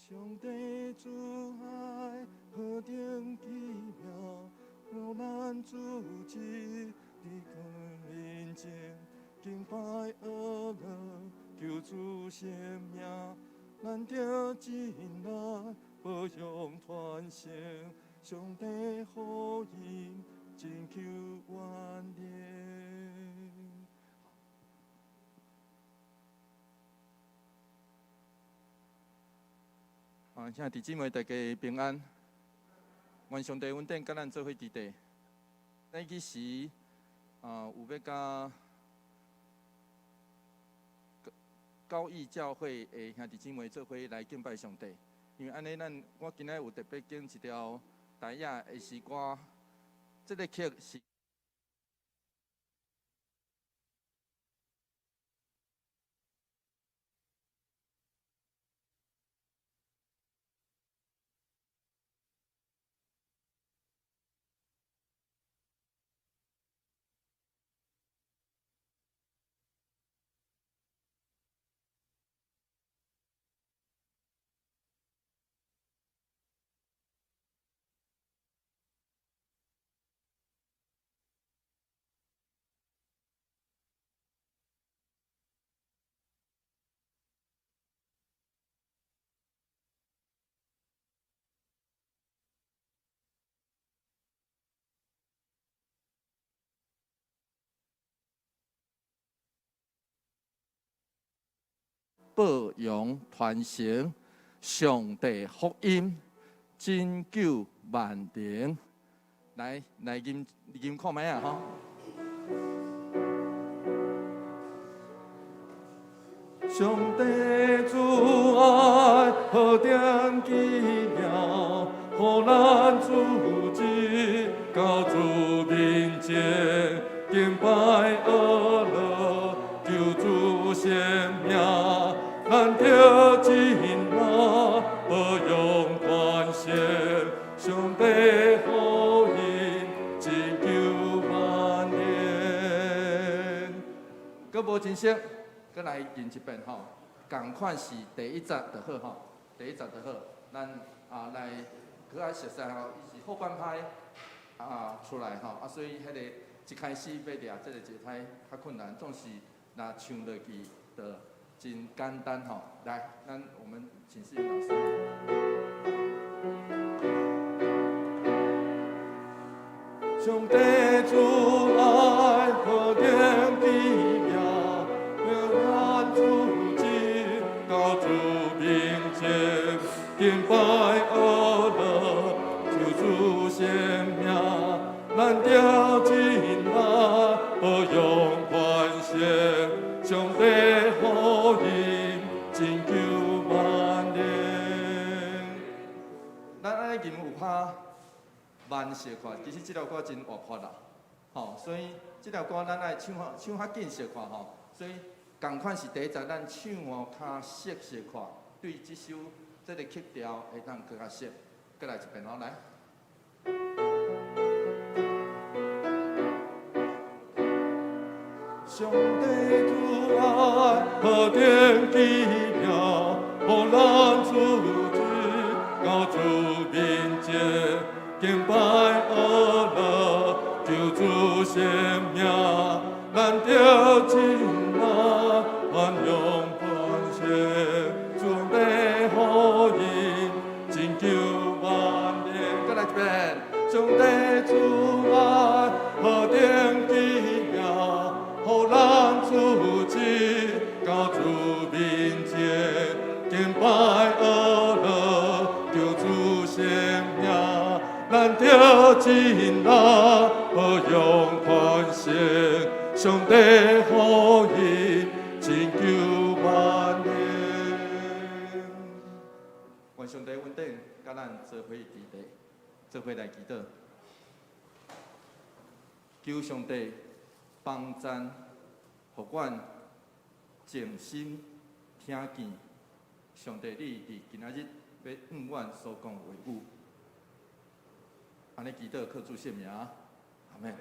上帝主爱何等奇妙，让咱主旨伫光面前敬拜阿乐，求主生命，咱着真来保佑传承，上帝福音真求万年。兄弟姊妹，大家平安。愿上帝稳定，甲咱做伙伫地。咱迄时有要甲高义教会的兄弟姊妹做伙来敬拜上帝。因为安尼，我今仔有特别拣一条台语的诗歌，这个曲是。报扬传承上帝福音，拯救万人。来吟看卖啊吼！上帝主爱何等奇妙，予咱主旨到主面前敬拜阿乐，求主生命。咱着真来保佑传承，上帝福音真求万年。搁无真熟，搁来吟一遍吼，共款是第一节就好吼，第一节就好。咱来搁爱熟悉吼，伊是后半拍出来吼，所以迄个一开始要抓这个节拍较困难，总是若唱落去就。真简单吼，来，我们请世云老师。上帝主爱何等奇妙，让咱主旨到主面前敬拜阿乐，求主生命，咱着真来保佑传承，上帝。福音真求万年。咱安尼吟有拍慢小看，其实这条歌真活泼啦，吼，所以这条歌咱爱唱较紧小看吼，所以共款是第一节咱唱较熟小看，对这首这个曲调会当更较熟。再来一遍吼，来。上帝主爱何等奇妙，予咱主旨到主面前敬拜阿乐，求主生命，咱着真来万用传承，主的福音真求万年。再来一遍，上帝主爱何等奇妙。予咱主旨到主面前敬拜阿乐，求主生命，咱着真来保佑传承，上帝福音真求万年。愿上帝稳定，甲咱做伙伫地，做伙来祈祷，求上帝。帮赞，互阮静心听见上帝你伫今仔日要向阮所讲话语。安尼祈祷，靠主圣名，阿门。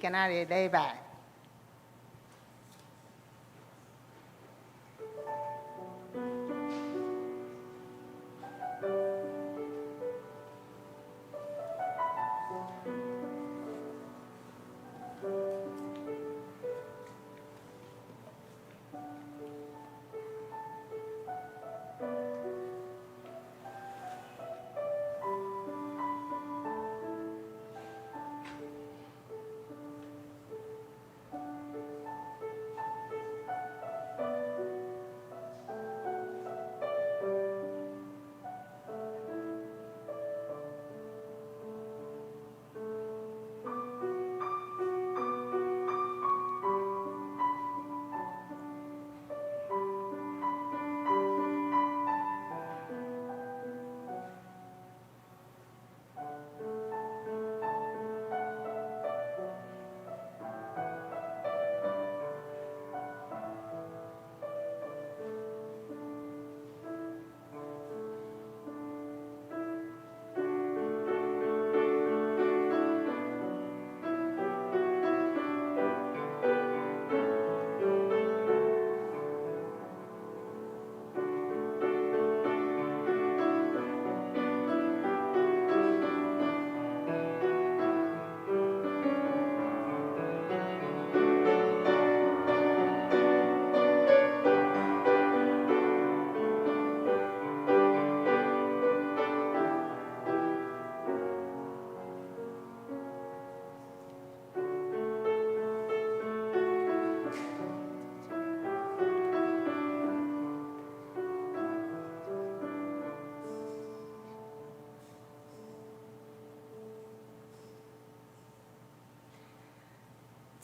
今仔日礼拜。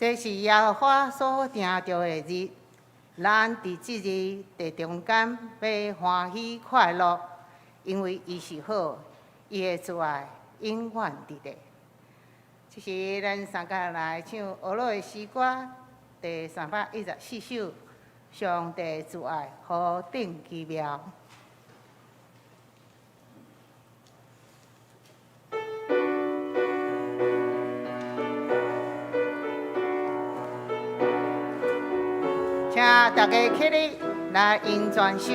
这是耶和华所定着的日，咱伫即日地中间要欢喜快乐，因为伊是好，伊的慈爱永远伫咧。这是咱三甲来唱俄罗的诗歌第314首《上帝慈爱何等奇妙》。请大家起立来吟全首。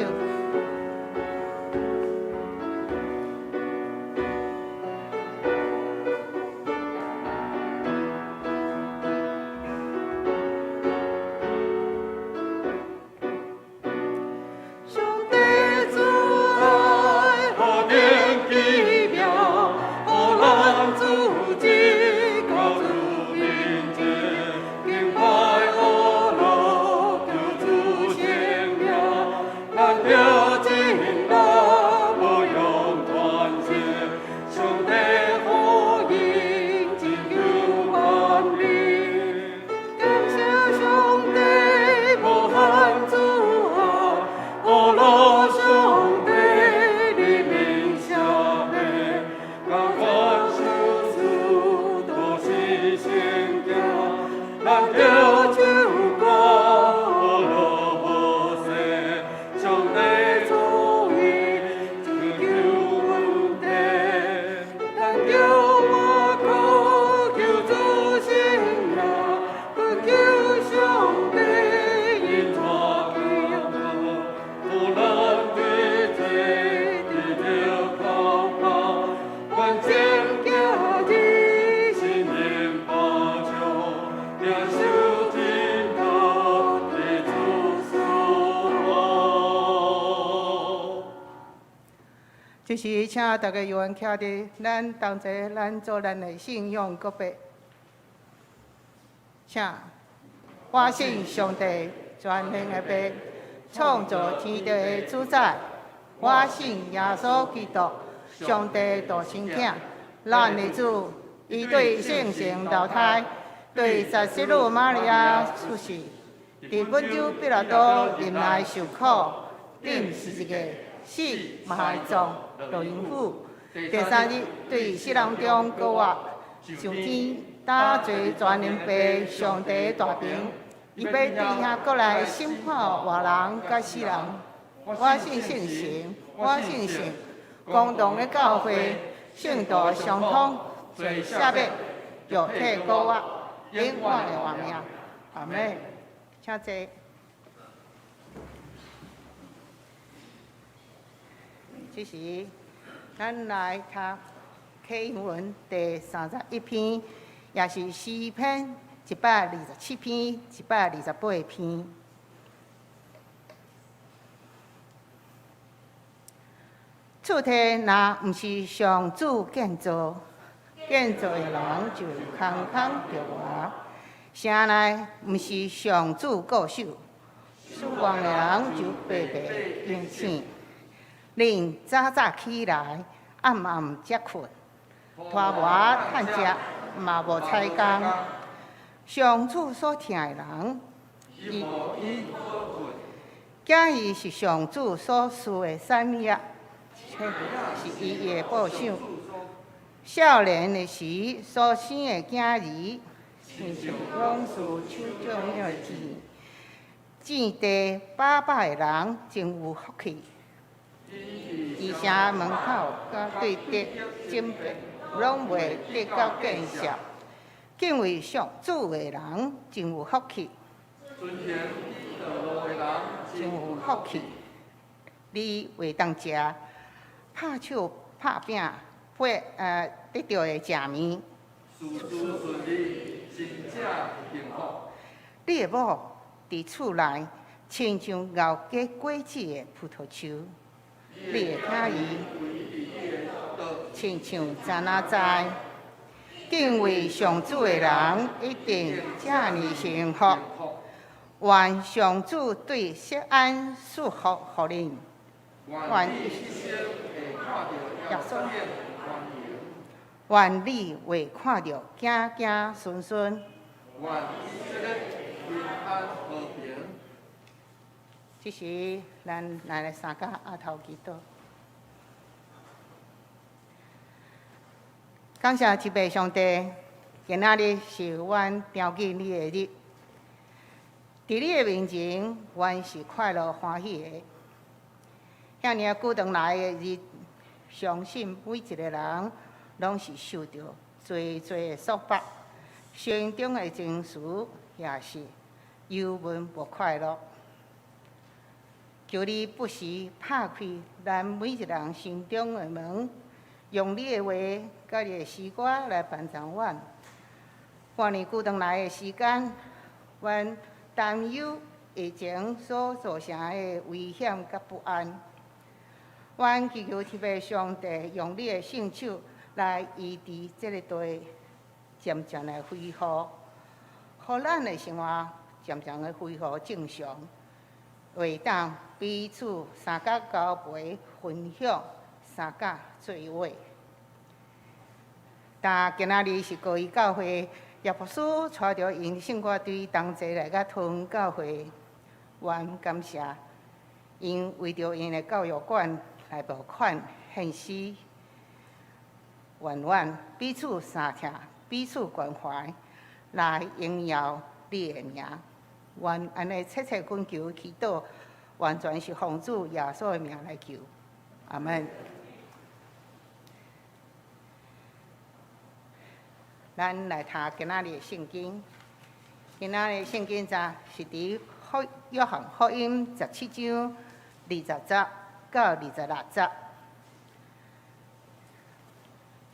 就是请大家有缘徛伫咱同齐，咱做咱的信仰告白。请我信上帝全能的爸，创造天地的主宰。我信耶稣基督，上帝大生囝，咱的主，伊对圣神投胎，对十七女玛利亚出世，伫本州彼拉多任内受苦，顶十字架，死嘛下葬。落阴府，第3日对死人中高活，上天打坐全能爸上帝大屏，伊要伫遐过来审判活人甲死人。我信圣神，我信神，公堂的教会，圣道相通，做赦免，肉体高活，永我的王命。阿门。请坐。这是咱来读启文第31篇，也是诗篇127篇、128篇。厝体若毋是上主建造，建造的人就空空着活；城内毋是上主固守，守望的人就白白用醒。恁早早起来，暗暗才困，拖磨趁食嘛无采工。上主所听的人，假伊是上主所赐的产业。是伊的报赏。少年的时所生的囝儿，亲像榕树手中的枝。种地把把的人真有福气。医城门口甲对敌争辩，拢袂得到见效。敬畏上主的人真有福气。尊虔道路的人真有福气。你会当食。拍手拍拼，得到的食面。事事顺利，真正幸福。你的某伫厝内，亲像熬过果子的葡萄树；你的囝儿，亲像樟仔栽。敬畏上主的人，一定这么幸福。愿上主对锡安赐福予恁。愿愿你会看到行行顺顺。愿以色列平安和平。这是咱来三甲阿头祈祷。感谢慈悲上帝，今仔日是阮召见你的日，伫你的面前，阮是快乐欢喜的。遐尔久长来的日，相信每一个人拢是受到侪的束缚，心中的情绪也是忧闷无快乐。求你不时拍开咱每一人心中的门，用你的话甲你的诗歌来帮助阮。半年久长来的时间，阮担忧疫情所造成的危险甲不安。阮祈求天父上帝用你的圣手来医治这个地渐渐的恢复，互咱的生活渐渐的恢复正常，会当彼此三角交陪分享，三角做伙。但今仔日是高一教会叶牧师带着因圣歌队同齐来甲屯教会，愿感谢因为着因的教育馆。来募款献诗，愿彼此相听，彼此关怀，来荣耀你的名。愿安尼切切恳求祈祷，完全是奉主耶稣的名来求。阿门。咱来读今仔日的圣经。今仔日的圣经是伫约翰福音17章20节。到26节，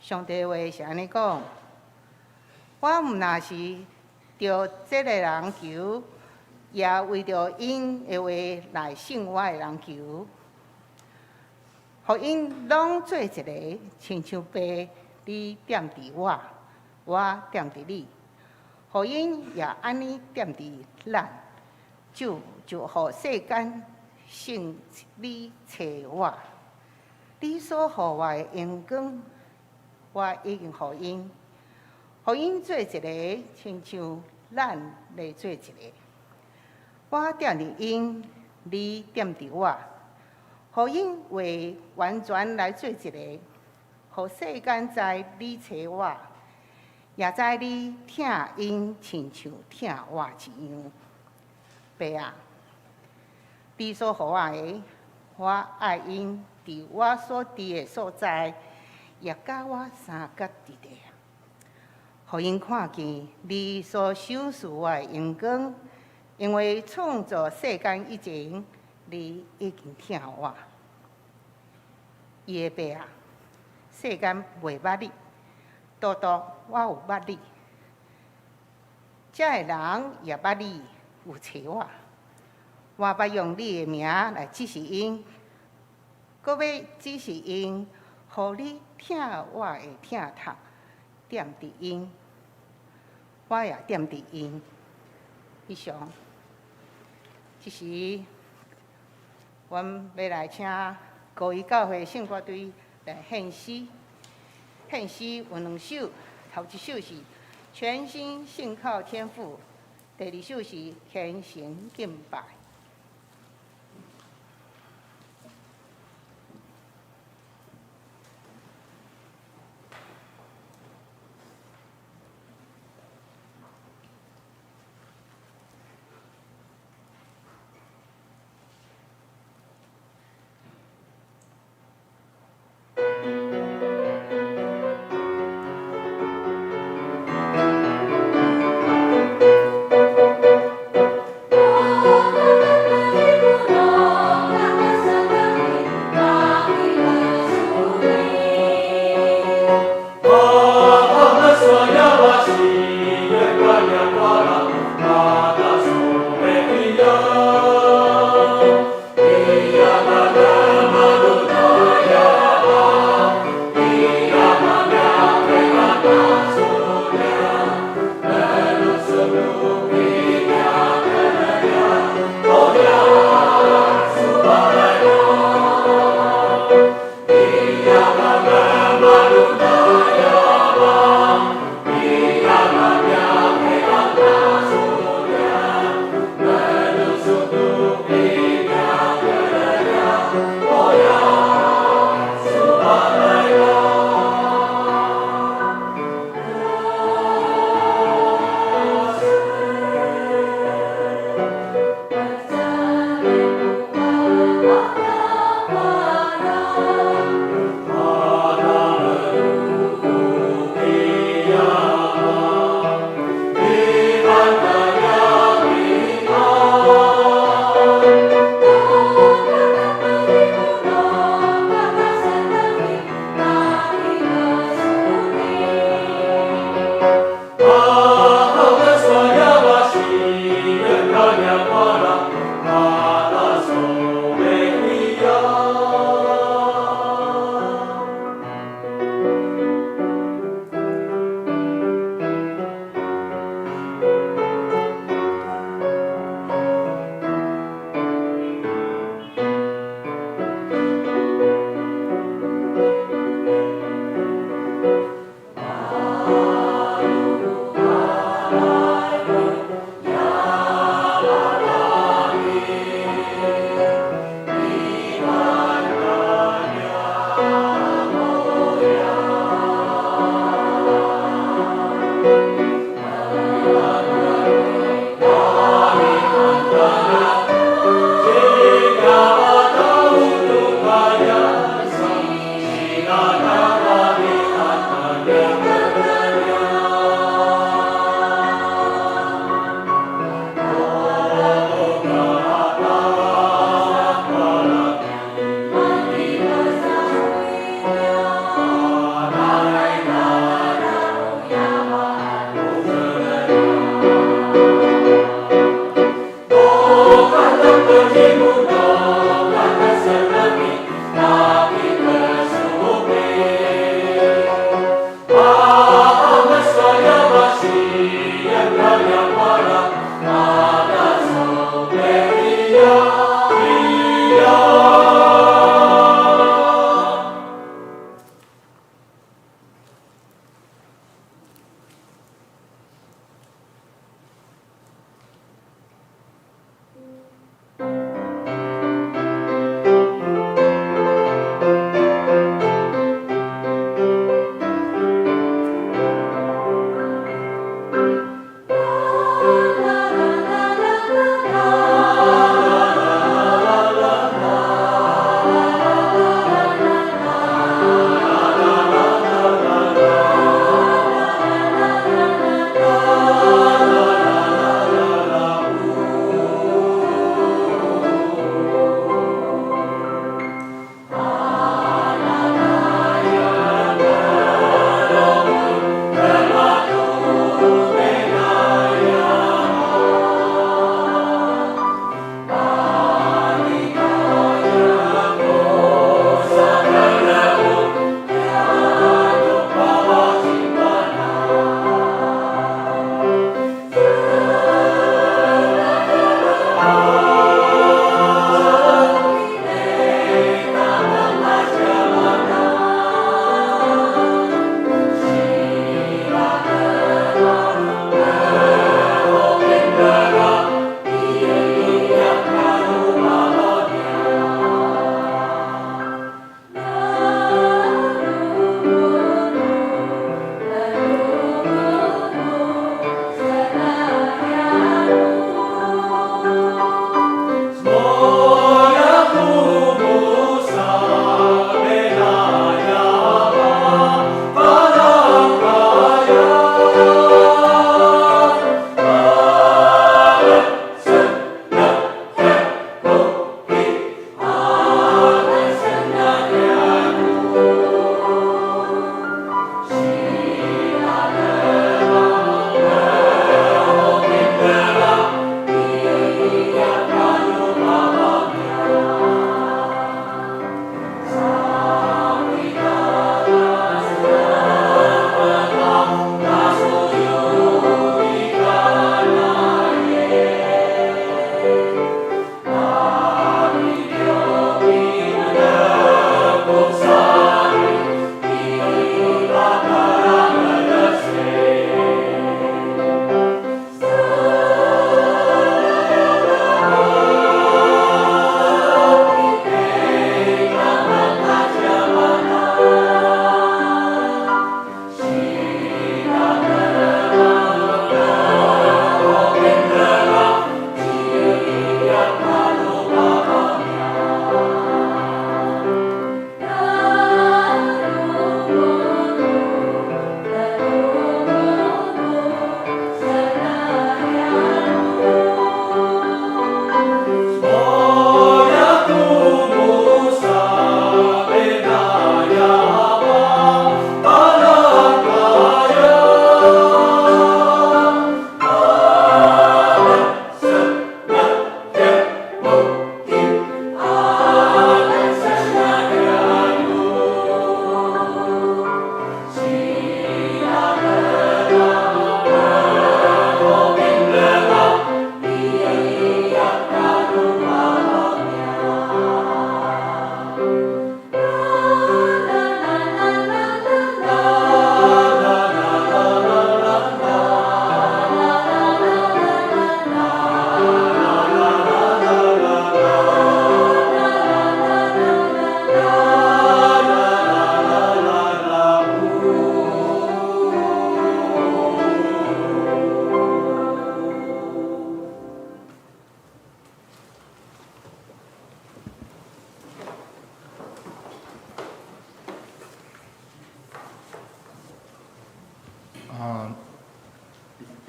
上帝话是安尼讲：我毋若是着这个人求，也为着因的话来信我的人求，互因拢做一个，亲像爸你踮伫我，我踮伫你，互因也安尼踮伫咱，就互世间。信你找我，你所予我的阳光，我已经予因，予因做一个，亲像咱来做一个。我踮伫因，你踮伫我，予因为完全来做一个，互世间知你找我，也知你疼因，亲像疼我一样。爸啊！你所予我的，我爱因伫我所伫的所在，也甲我三角伫地。互因看见你所享受的荣光，因为创造世间以前，你已经疼我。伊的爸啊，世间袂捌你，独独我有捌你。遮个人也捌你有找我，我捌用你的名来指示因，搁要指示因，互你疼我的疼痛，踮伫因，我也踮伫因。以上，即时，阮要来请高一教会圣歌队来献诗。献诗有2首，头一首是全心信靠天父，第2首是虔诚敬拜。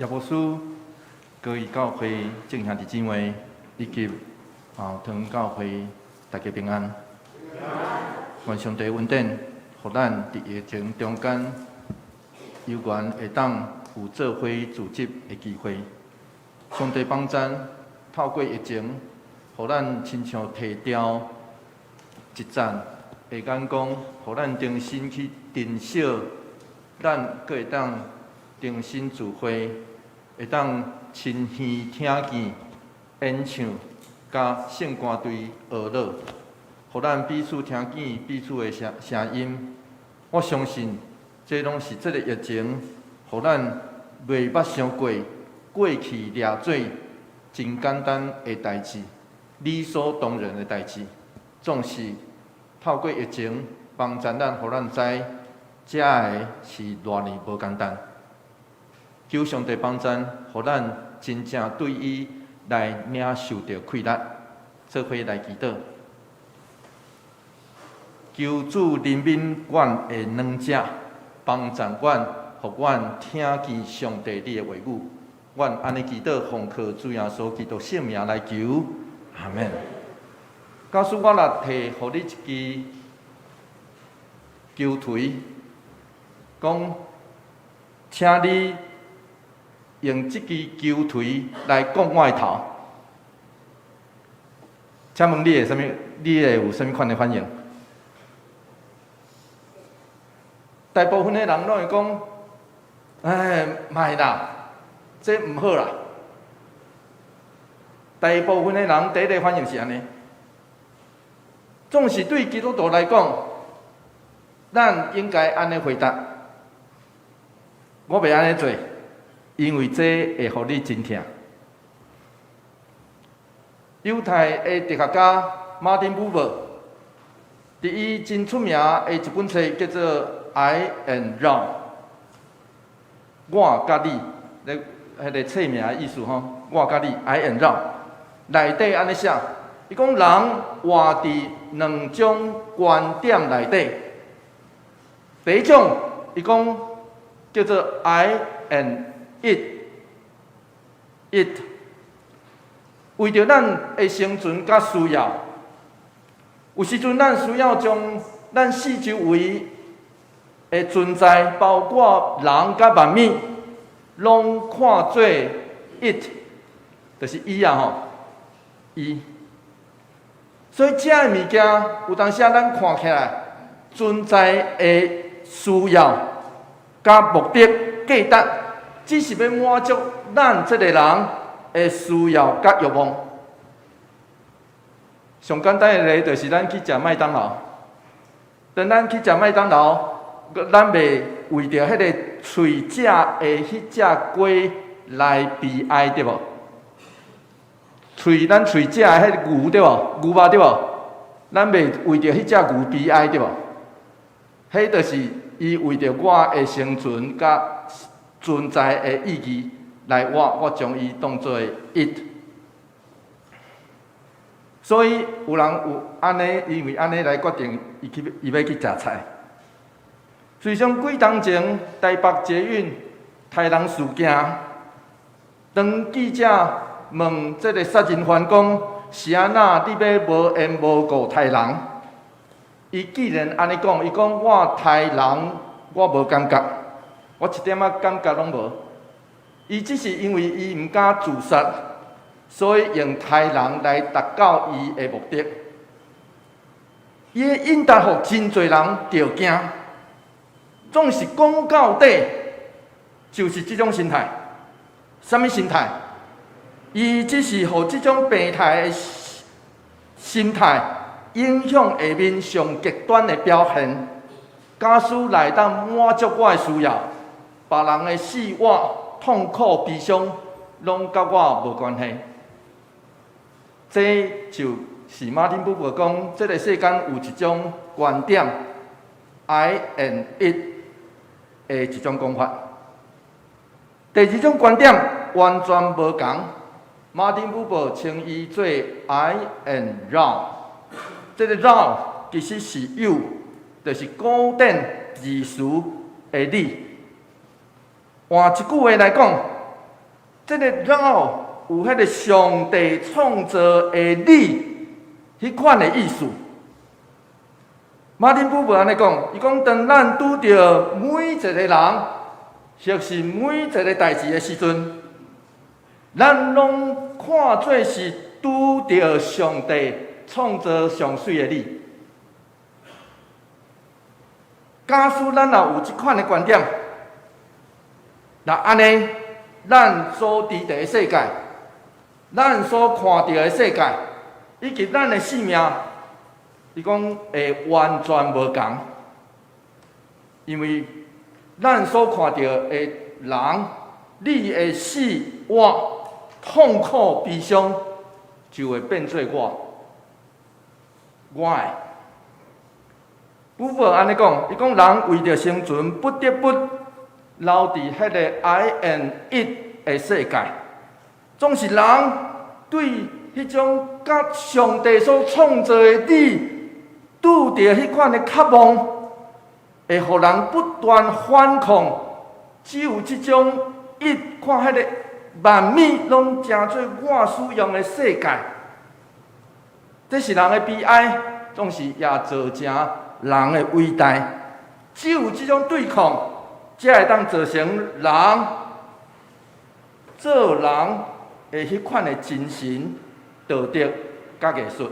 耶稣书各位教会正兄弟姊妹以及堂教会大家平安。愿上帝恩典，互咱伫疫情中间，有缘会当有做伙组织的机会。上帝帮咱透过疫情，互咱亲像提调一站，会讲互咱重新去珍惜，咱阁会当重新聚会，会当亲耳听见演唱，甲圣歌队学乐，互咱彼此听见彼此的声音。我相信，这拢是这个疫情，互咱未捌想过过去掠做真简单的代志，理所当然的代志，总是透过疫情帮助咱，互咱知这个是偌尼无简单。求上帝帮助，互咱真正对伊来领受到快乐，做伙来祈祷。求主怜悯阮的软者，帮助阮，互阮听见上帝你的话语。阮安尼祈祷，奉靠主耶稣基督圣名来求，阿门。假使我若摕互你一支球锤，讲，请你用这支球锤来讲我的头，请问你会啥物？你会有啥物款的反应？大部分的人拢会讲，莫啦，这毋好啦。大部分的人第一个反应是安尼，总是对基督徒来讲，咱应该安尼回答：我袂安尼做。因为这会互你真疼。犹太的哲学家马丁·布伯，伫伊真出名的一本册叫做《I and Thou》，我甲你，迄个册名的意思吼，我甲你 ，I and Thou， 内底安尼写，伊讲人活伫两种观点内底，第一种伊讲叫做 I and It， 为着咱的生存甲需要，有时阵咱需要将咱四周围的存在，包括人甲万物，拢看做 it， 就是伊啊吼，伊。所以这个物件有当时咱看起来存在的需要甲目的价值，只是要满足咱这个人的需要甲欲望。上简单的例就是咱去食麦当劳，当咱去食麦当劳，咱袂为着迄个喙食的迄只鸡来悲哀，对无？咱喙食的迄个牛，对无？牛肉，对无？咱袂为着迄只牛悲哀，对无？迄就是伊为着我的生存甲存在的意义来我将伊当作 it。所以有人有安尼，因为安尼来决定伊要去食菜。随上几冬前台北捷运杀人事件，当记者问这个杀人犯讲是安那，你要无缘无故杀人？伊既然安尼讲，伊讲我杀人我无感觉，我一点仔感觉拢无。伊只是因为伊毋敢自杀，所以用杀人来达到伊的目的。伊会引达互真侪人着惊。总是讲到底，就是这种心态。什么心态？伊只是互这种病态的心态影响下面上极端的表现。假使来当满足我的需要，别人的死活、痛苦、悲伤，拢甲我无关系。这就是马丁·布伯讲，这个世间有一种观点 ，I and it 的一种讲法。第二种观点完全无同，马丁·布伯称伊做 I and Thou。这个 Thou 其实是 You， 就是古典字词的你。换一句话来讲，这个绕有迄个上帝创造的理，迄款的意思。马丁布伯安尼讲，伊讲当咱拄着每一个人，或是每一个代志的时阵，咱拢看做是拄着上帝创造上水的理。假使咱若有即款的观点，那安尼，咱所伫的世界，咱所看到的世界，以及咱的性命，伊讲会完全无同，因为咱所看到的人，你会死活、痛苦、悲伤，就会变做我的。古伯安尼讲，伊讲人为着生存，不得不留伫迄个 I and it 的世界，总是人对迄种甲上帝所创造的理，拄着迄款的渴望，会互人不断反抗。只有即种一看迄个万物拢成做我使用的世界，这是人的悲哀，总是也造成人的伟大。只有即种对抗，才会当造成人做人的迄款的精神、道德甲艺术。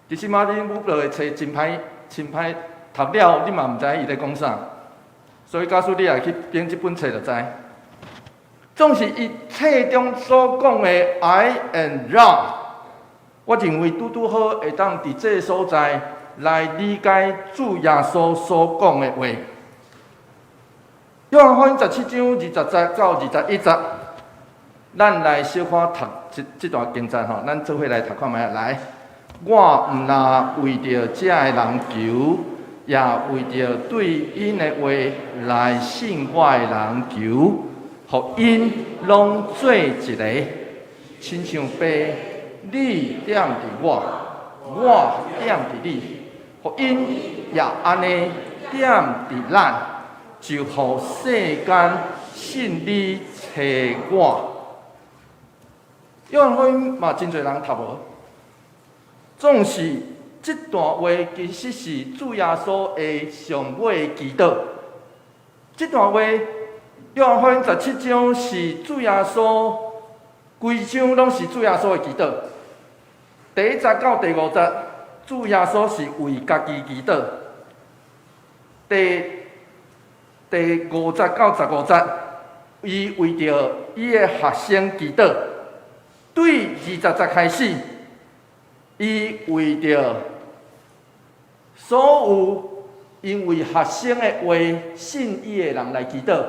其实马丁·路德的册真歹读了，你嘛毋知伊咧讲啥。所以，假使你也去编即本册，就知。总是伊册中所讲的 I and wrong， 我认为拄好会当伫这个所在来理解主耶稣所讲的话。约翰福音17章20节到21节，咱来小可读这段经节吼，咱做伙来读看觅来。我毋若为着遮个人求，也为着对因的话来信我的人求，互因拢做一个，亲像爸，你点伫我，我点伫你，互因也安尼点伫咱，就互世间信你找我。约翰福音嘛真侪人读无。总是这段话其实是主耶稣的上尾的祈祷。这段话，约翰福音17章是主耶稣，规章拢是主耶稣的祈祷。第1节到第5节，主耶稣是为家己祈祷。第5节到15节，伊为着伊的学生祈祷。对20节开始。伊为着所有因为学生的话信伊的人来祈祷，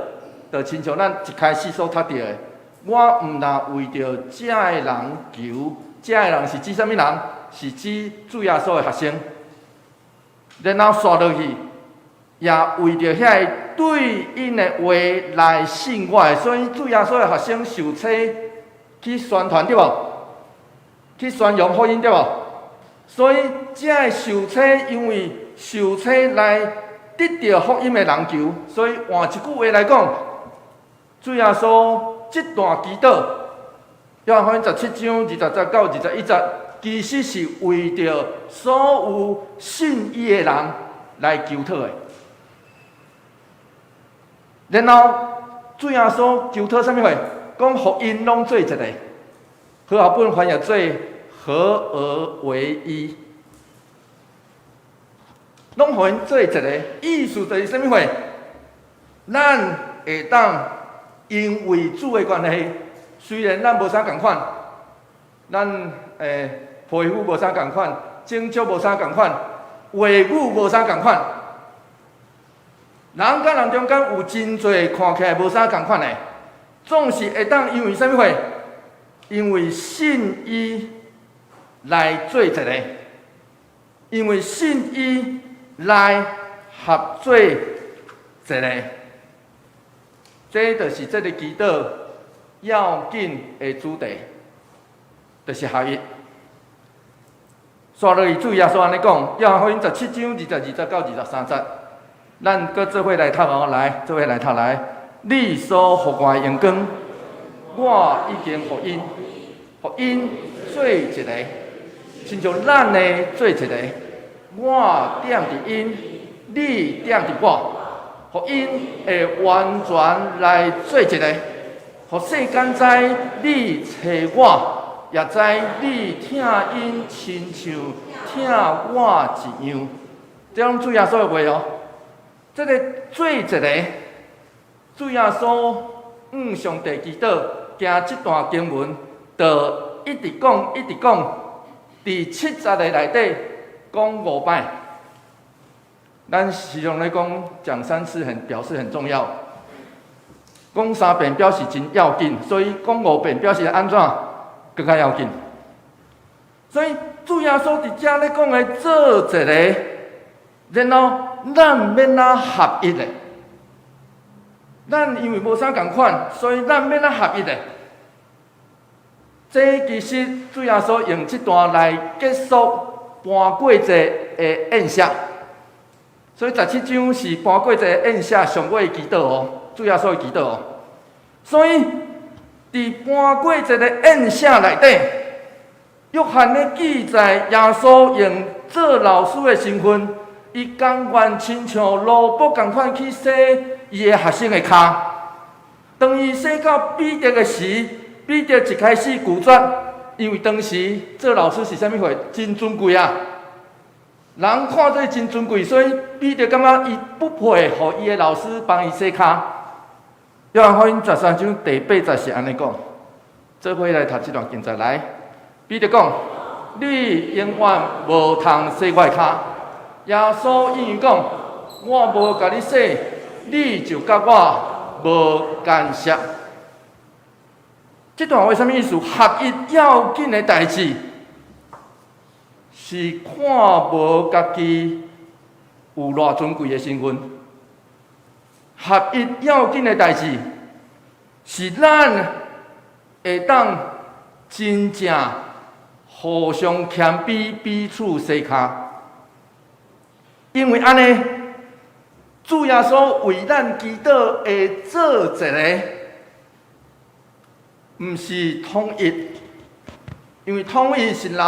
就亲像咱一开始所读到的，我毋若为着遮个人求，遮个人是指啥物人？是指主耶稣的学生。然后刷落去，也为着遐个对因的话来信我的，所以主耶稣的学生受册去宣传对无？去宣扬福音对无？所以这个受册，因为受册来得到福音的人求，所以换一句话来讲，主耶稣这段祈祷，约翰福音17章20节到21节，其实是为着所有信伊的人来求讨的。然后主耶稣求讨啥物货？讲福音拢做一个，和合本翻译做合而为一，拢互因做一个，意思就是啥物货？咱会当因为主的关系，虽然咱无啥共款，咱皮肤无啥共款，种族无啥共款，话语无啥共款，人甲人中间有真侪看起来无啥共款的，总是会当因为啥物货？因为信伊来做一个，因为信伊来合做一个，这就是这个祈祷要紧的主题，就是合一。刷落去主耶稣安尼讲，约翰福音17章20节到23节，咱搁做伙来读哦，来做伙来读来。你所予我的阳光，我已经予因做一个，亲像咱的做一个。我点伫因，你点伫我，予因会完全来做一个。互世间知你找我，也知你听因亲像听我一样。这拢主耶稣的话哦。这个做一个，主耶稣上帝祈祷，行这段经文，就一直讲，伫70个内底讲5摆。咱时常咧讲讲3次表示很重要。讲3遍表示真要紧，所以讲5遍表示安怎更较要紧。所以主耶稣伫遮咧讲的做一个，然后咱免哪合一的。咱因为无啥共款，所以咱免哪合一的。这其实主耶稣用这段来结束搬过节的宴席。所以17章是搬过节的宴席上尾的祈祷哦。主耶稣的祈祷哦，所以伫搬过节的宴席内底，约翰咧记载耶稣用做老师的身份，伊甘愿亲像罗卜共款去洗伊的学生的骹。当伊洗到彼得的时，彼得一开始拒绝，因为当时做老师是啥物货？真尊贵啊！人看做真尊贵，所以彼得感觉伊不配，互伊的老师帮伊洗骹。约翰福音13章第80是安尼讲，做伙来读这段经节来。彼得讲：“你永远无通洗我的骹。”耶稣应允讲：“我无甲你洗，你就甲我无干涉。”这段话什么意思？合一要紧的代志，是看无家己有偌尊贵的身份。合一要紧的代志，是咱会当真正互相谦卑，彼此洗骹。因为安尼，主耶稣为咱祈祷会做一个，毋是统一。因为统一是人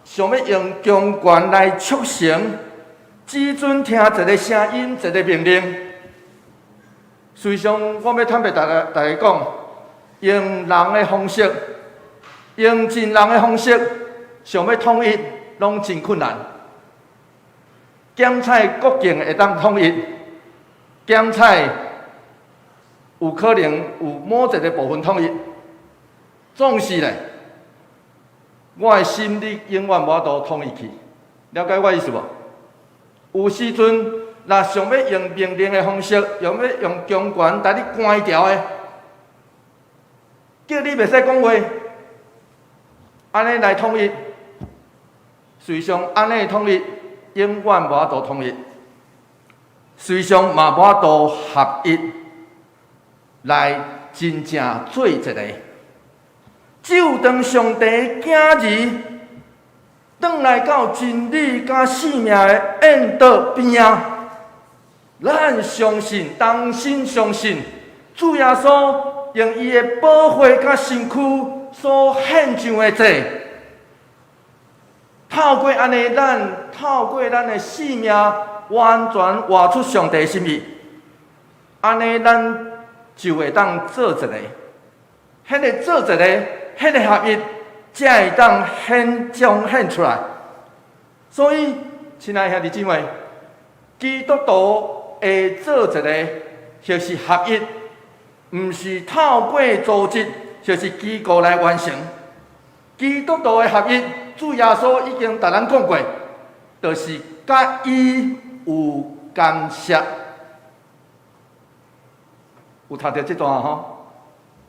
想要用强权来促成，只准听一个声音，一个命令。虽上，我要坦白大家讲，用人的方式，用尽人的方式，想要统一，拢真困难。检采国境会当统一，检采有可能有某一个部分统一，总是咧，我的心你永远无法度统一去。了解我意思无？有时阵，若想要用命令的方式，用强权把你关掉的，叫你袂使讲话，安尼来统一，随上安尼的统一，永远无法度统一，随上嘛无法度合一，来真正做一个。只有当上帝囝儿转来到真理甲生命的引导边啊，咱相信，当心相信，主耶稣用伊的宝血甲身躯所献上的祭，透过安尼，透过咱的生命完全活出上帝的心意，安尼咱就会当做一个，迄个做一个，迄个合一，才会当彰显出来。所以，亲爱的兄弟姊妹，基督徒会做一个，就是合一，毋是透过组织，就是机构来完成。基督徒的合一，主耶稣已经甲咱讲过，就是甲伊有干涉。有读到这段吼，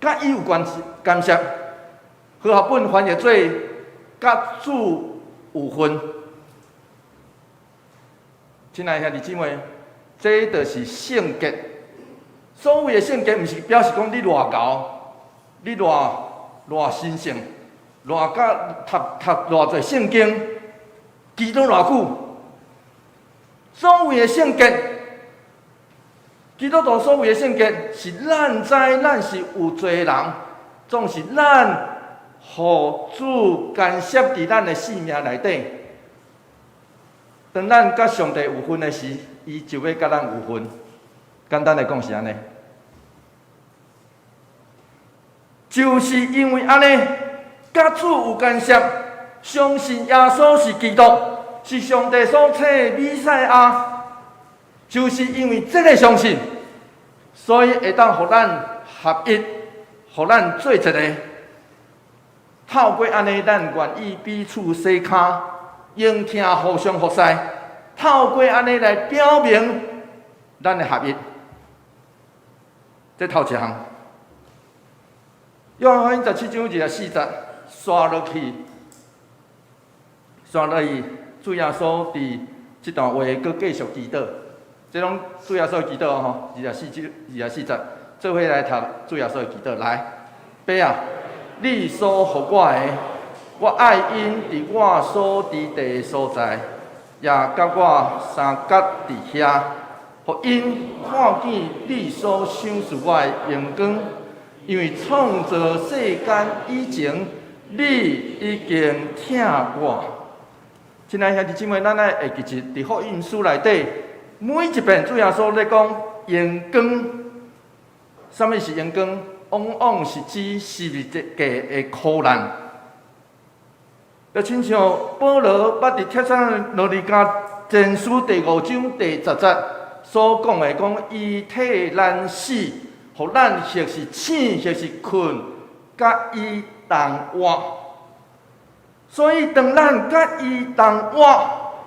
甲伊有干涉，和合本翻译做甲主有份。亲爱的兄弟姊妹，这就是圣洁。所谓的圣洁，毋是表示讲你偌高，你偌神圣，偌读偌侪圣经，祈祷偌久。所谓的圣洁，基督徒所谓的圣洁，是咱知咱是有罪人，总是咱互主干涉伫咱的性命内底。当咱甲上帝有分的时，伊就要甲咱有分。简单来讲是安尼，就是因为安尼，甲主有干涉，相信耶稣是基督，是上帝所赐的弥赛亚。就是因为这个相信，所以会当互咱合一，互咱做一个。透过安尼，咱愿意彼此相卡，应听互相服侍。透过安尼来表明咱的合一。这头一项。约翰福音17章24节，刷落去，主耶稣伫这段话佫继续祈祷。这拢主耶稣的祈祷吼，24节，做伙来读主耶稣的祈祷。来，爸啊，你所予我的，我爱因伫我所伫地的所在，也甲我相隔伫遐，互因看见你所赏赐我的荣光，因为创造世间以前，你已经疼我。亲爱兄弟姊妹，咱来会记住伫福音书内底。每一遍主耶稣咧讲阳光，什么是阳光？往往是指世界的苦难。就亲像保罗捌伫帖撒罗尼迦前书第5章第10节所讲的，讲伊替咱死，互咱或是醒，或是困，甲伊同活。所以当咱甲伊同活，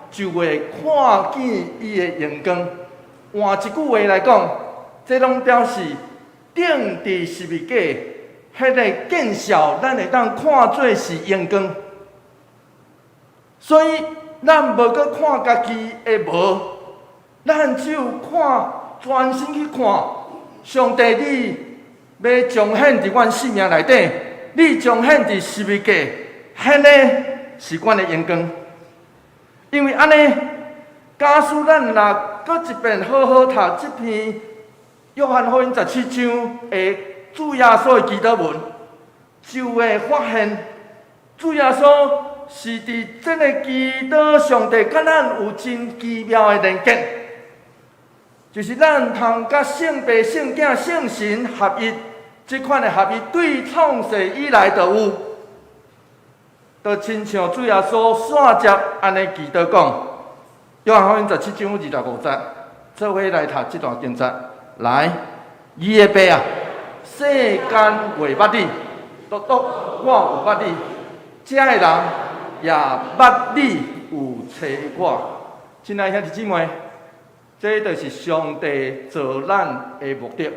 就会看见伊的阳光。换一句话来讲，这拢表示顶伫十字架，迄个见效，咱会当看做是阳光。所以咱无搁看家己的无，咱只有看专心去看上帝，你要彰显伫阮生命内底，你彰显伫十字架，迄个是阮的阳光。因为安尼，假使咱若搁一遍好好读这篇约翰福音17章的主耶稣的祈祷文，就会发现主耶稣是伫这个祈祷上帝甲咱有真奇妙的连结，就是咱通甲圣父、圣子、圣神合一，这款的合一对创世以来就有。就亲像主耶稣线接安尼祈祷讲，约翰福音17章25节，做伙来读这段经节。来，伊的爸啊，世间未捌你，独独我有捌你，遮的人也捌你有找我。亲爱兄弟姊妹，这就是上帝造咱的目的。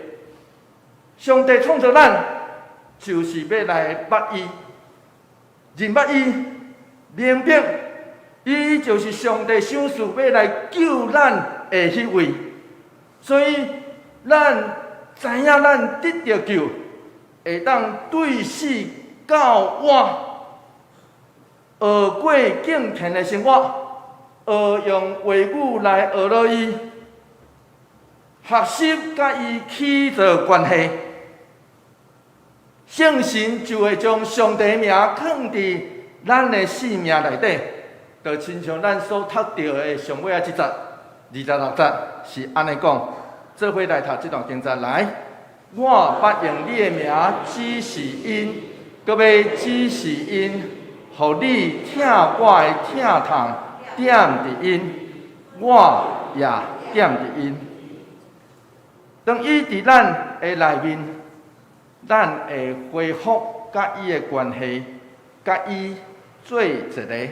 上帝创造咱，就是要来捌伊。认捌伊，明白伊就是上帝赏赐要来救咱的迄位，所以咱知影咱得着救，会当对死到活，学过敬虔的生活，学用话语来学落伊，学习甲伊起着关系。圣神就会将上帝名放伫咱的生命内底，就亲像咱所读到的上尾这节26节是安尼讲。做伙来读这段经节。来，我捌用你的名指示因，搁要指示因，互你疼我的疼痛点伫因，我也点伫因。当伊伫咱的内面。咱会恢复甲伊的关系，甲伊做一个，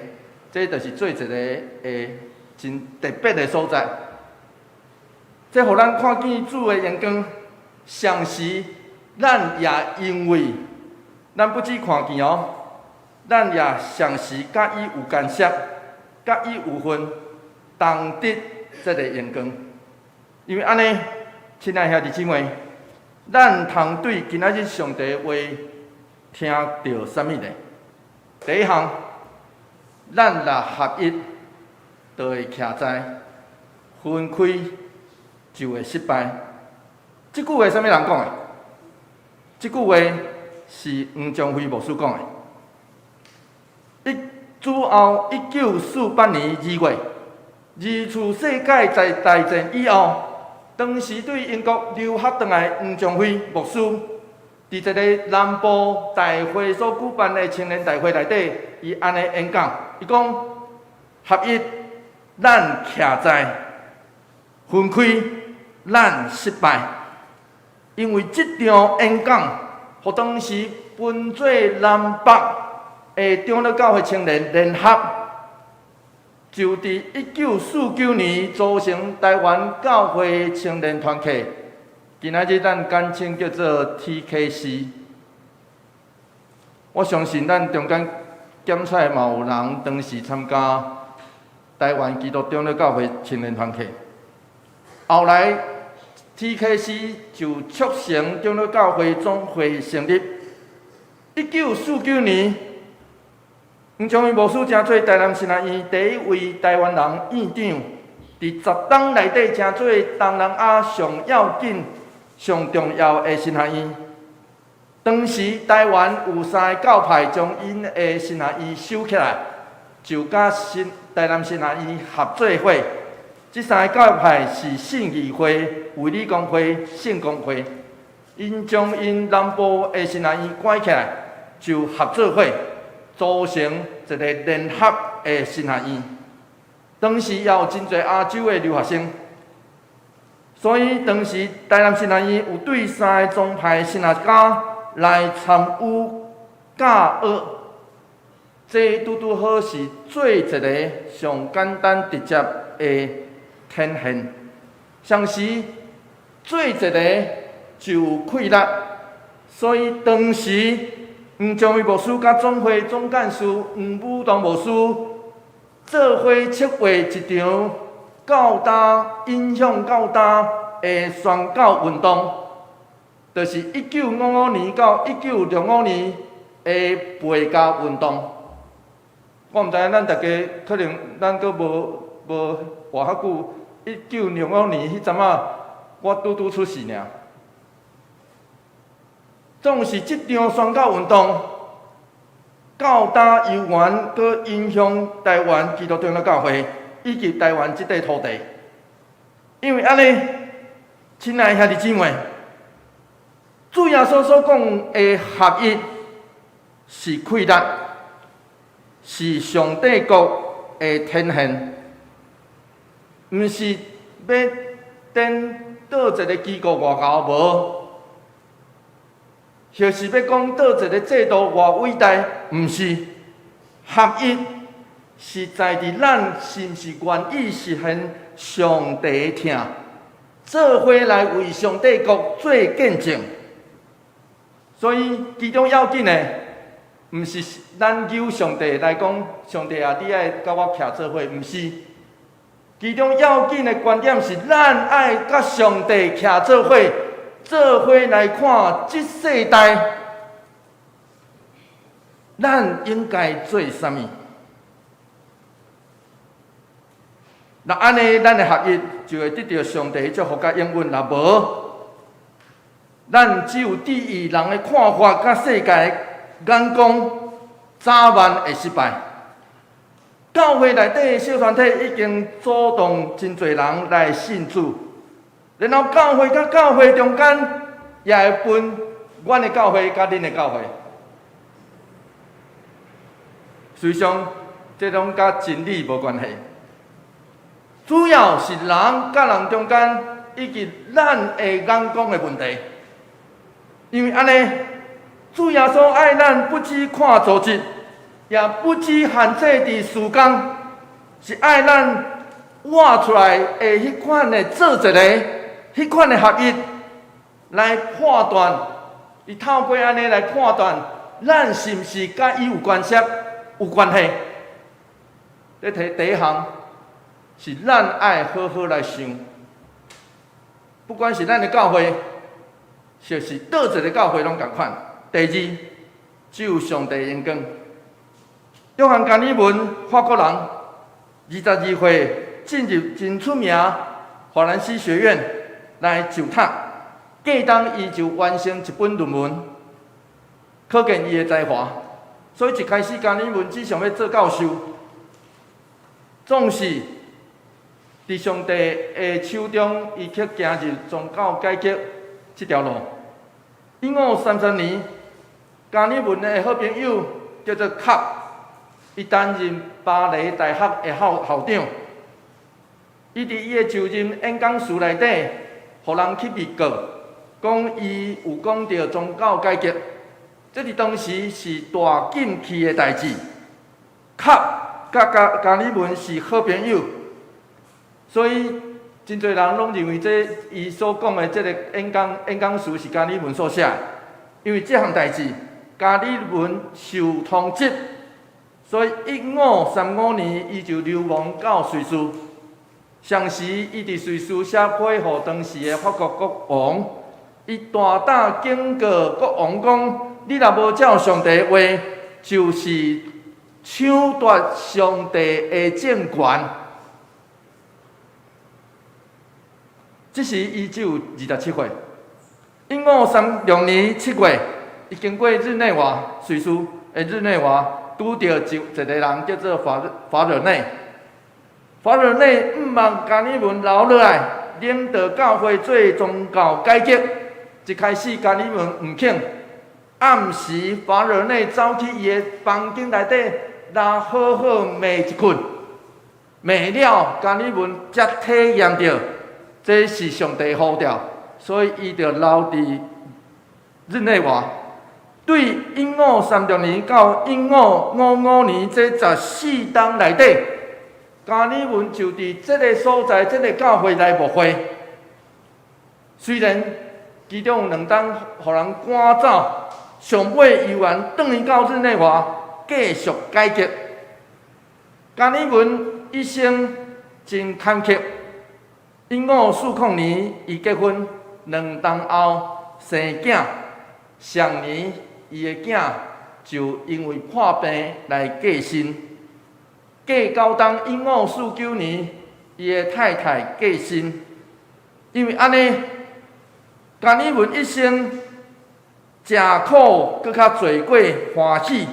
这就是做一个真特别的所在。这互咱看见主的阳光，同时咱也因为咱不只看见哦，咱也同时甲伊有干涉，甲伊有份，同得这个阳光。因为安尼，亲爱兄弟姊妹。咱通对今仔日上帝的话听到啥物呢？第一项，咱若合一，就会徛在分开就会失败。这句话啥物人讲的？这句话是黄宗辉牧师讲的。主后1948年2月，二次世界大战以后，当时对英国留学回来黄宗辉牧师，伫一个南部大会所举办的青年大会内底，伊安尼演讲，伊讲合一，咱徛在；分开，咱失败。因为这场演讲，互当时分做南北的长老教会青年联合，就伫1949年组成台湾教会青年团体，今仔日咱简称叫做 TKC。我相信咱中间检采嘛有人当时参加台湾基督长老教会青年团体，后来 TKC 就促成长老教会总会成立。1949年，黄宗辉牧师成做台南新南院第一位台湾人院长，伫10党内底成做东南亚上要紧、上重要的新南院。当时台湾有3个教派将因的新南院收起来，就甲台南新南院合作伙。这3个教派是信义会、卫理公会、圣公会。因将因南部的新南院关起来，就合作伙组成一个联合的新南院。当时也有真侪亚洲的留学生，所以当时台南新南院有对3个宗派神学家来参与教学。这拄拄好是做一个上简单直接的天现，像是做一个就有气力，所以当时黄宗辉牧师甲总会总干事黄武东牧师做伙策划一场较大影响较大的宣教运动，就是1955年到1965年的培教运动。我毋知影咱大家可能咱阁无活较久，1965年迄阵仔我拄拄出世尔。总是这场宣教运动较大悠远，佮影响台湾基督长老教会以及台湾这块土地。因为安尼，亲爱兄弟姊妹，主耶稣所讲的合一是气力，是上帝国的天现，毋是要等倒一个机构外高无。就是要讲倒一个制度偌伟大，毋是合一，是在伫咱是毋是愿意实现上帝的听，做伙来为上帝国做见证。所以其中要紧的，毋是咱求上帝来讲，上帝啊，你爱甲我徛做伙，毋是。其中要紧的观点是，咱爱甲上帝徛做伙。做伙来看这世代，咱应该做啥物？若安尼，咱的合一就会得到上帝祝福甲应允。若无，咱只有伫意人的看法甲世界的眼光，早晚会失败。教会内底的小团体已经主动真侪人来信主。然后教会甲教会中间也会分阮的教会甲恁的教会，实际上这拢甲真理无关系，主要是人甲人中间以及咱的眼光的问题。因为安尼，主耶稣爱咱不只看组织，也不只限制伫时间，是爱咱活出来的迄款的做一个。迄款的合一来判断，伊透过安尼来判断，咱是毋是甲伊有关系、有关系？第一项是咱爱好好来想，不管是咱的教会，就是倒一个教会拢共款。第二，只有上帝眼光。约翰加尔文法国人，22岁进入真出名华兰西学院。来就读，过当伊就完成一本论文，可见伊的才华。所以一开始，加尼文只想要做教授，总是伫上帝的手中，伊却行入宗教改革这条路。1530年，加尼文的好朋友叫做卡，伊担任巴黎大学的校长。伊伫伊的就任演讲书内底，互人去密告，讲伊有讲到宗教改革。这伫当时是大禁忌的代志。卡甲加尼文是好朋友，所以真侪人拢认为这伊所讲的这个演讲书是加尼文所写的。因为这项代志，加尼文受通缉，所以1535年伊就流亡到瑞士。上时伊伫瑞士写批予当时的法国国王，伊大胆警告国王讲。你若无照上帝话，就是抢夺上帝的政权。这时伊只有27岁。1536年7月，伊经过日内瓦，瑞士的日内瓦，拄到一个人叫做法尔内。法尔内毋望加尼文留落来，领导教会做宗教改革。一开始加尼文毋肯。暗时，法尔内走去伊的房间内底，来好好骂一困。骂了，加尼文才体验到，这是上帝呼召，所以伊就留伫日内瓦。对1536年到1555年这14冬内底，加尼文就伫这个所在、这个教会内牧会。虽然其中有2冬，互人赶走。上尾游完转去到日内瓦，继续改革。加尼文一生真坎坷。1540年，伊结婚，2冬后生囝。上年，伊的囝就因为破病来过身。过9冬，1549年，伊的太太过身。因为安尼，加尼文一生。食苦，搁较罪过欢喜。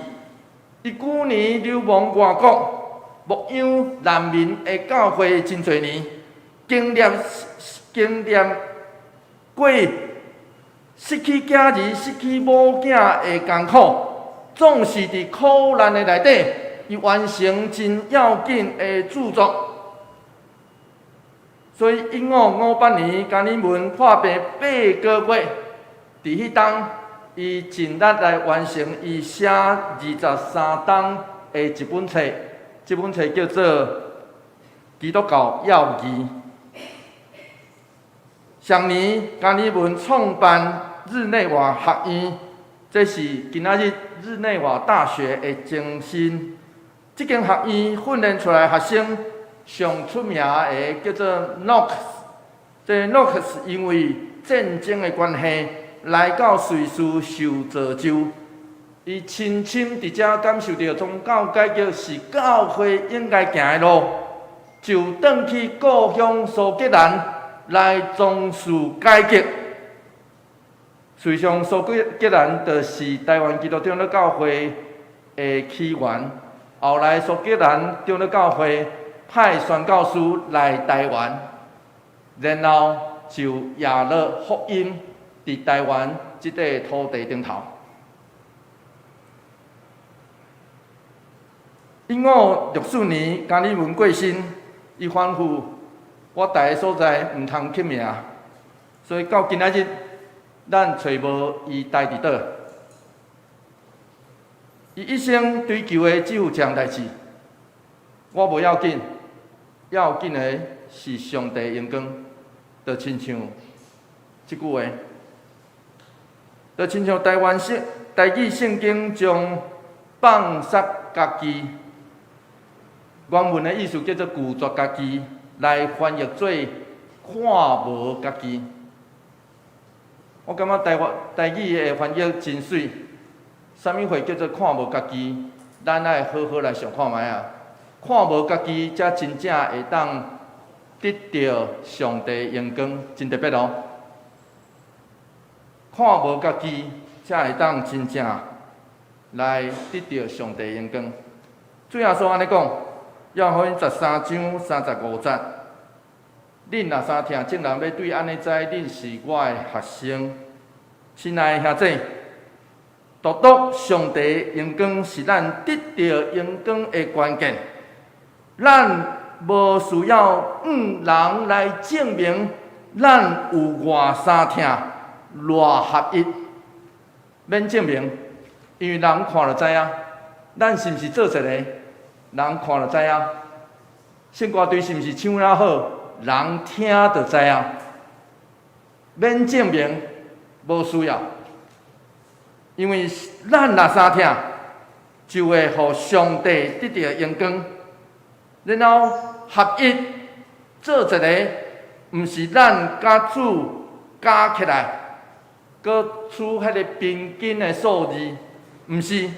伊旧年流亡外国，牧养难民的教会真侪年，经历过失去囝儿、失去某囝的艰苦，总是伫苦难的内底，伊完成真要紧的著作。所以1558年，加尼文破病8个月，伫迄当。伊尽力来完成伊写23冬的一本册，这本册叫做《基督教要义》。上年，加尼文创办日内瓦学院，这是今仔日日内瓦大学的前身。这间学院训练出来学生上出名的叫做 Knox。这 Knox 因为战争的关系。来到瑞士受造就，伊深深伫遮感受到宗教改革是教会应该行的路，就转去故乡苏格兰来从事改革。实际上，苏格兰就是台湾基督长老教会的起源。后来，苏格兰长老教会派宣教师来台湾，然后就也了福音。伫台湾这块土地顶头，1564年，加尼文过身，伊吩咐我住的所在毋通刻名，所以到今仔日，咱找无伊住伫倒。伊一生追求的只有一项代志，我无要紧，要紧的是上帝荣光，就亲像即句话。就亲像台语圣经将放杀家己，原文的意思叫做拒绝家己，来翻译做看无家己。我感觉台语的翻译真水。啥物话叫做看无家己？咱爱好好来想看卖啊！看无家己，才真正会当。 得到上帝荣光，真特别哦。看无家己，才会当真正来得到上帝的荣光。主耶稣安尼讲，约翰13章35节。恁若三听，正人要对安尼知，恁是我的学生。亲爱的兄弟，独独上帝的荣光是咱得到荣光的关键。咱无需要人来证明咱有偌三听、偌合一，免证明，因为人看就知影，咱是毋是做一个，人看就知影。圣歌队是毋是唱了好？人听就知影，免证明，无需要，因为咱若三听，就会互上帝得到荣光，然后合一做一个，毋是咱甲主加起来，搁取迄个平均的数字，毋是，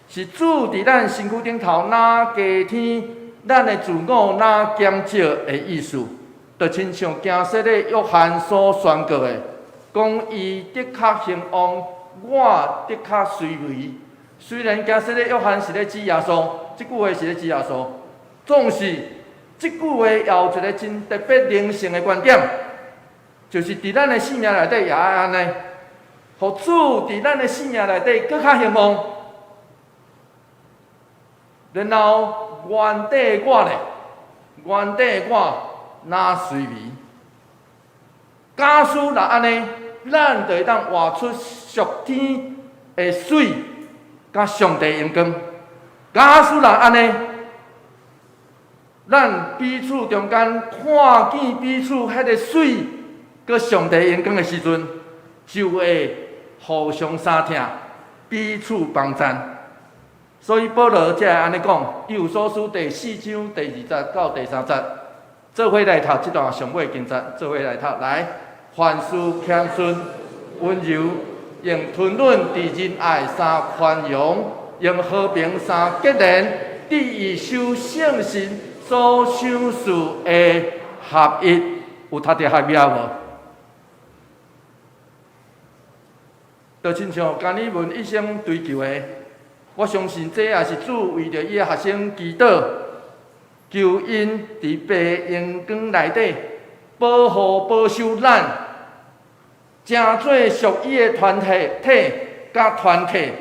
是主伫咱身躯顶头哪加添，咱的自我哪减少的意思。就亲像行说的约翰所宣告的，讲伊的确兴旺，我的确衰微。虽然行说的约翰是咧指耶稣，即句话是咧指耶稣，总是即句话也有一个真特别灵性的观点，就是伫咱的生命内底也爱安尼，互主伫咱的生命内底更较兴旺，然后原底我咧，原底我。哪随微？假使若安尼，咱就会当活出属天的水，甲上帝荣光。假使若安尼，咱彼此中间看见彼此迄个水，佮上帝荣光的时阵，就会互相相听，彼此帮赞。所以保罗才会安尼讲，《以弗所书》第4章第2节到第3节。做伙来读这段上尾经节，做伙来读。来，凡事谦逊、温柔，用吞忍、伫仁爱三宽容，用和平三结连，第以修圣神所想事的合一。有读到合一无？就亲像甘尼文一生追求的，我相信这也是主为着伊的学生祈祷。求因伫白阳光内底保护保守咱，成做属伊的团体甲团体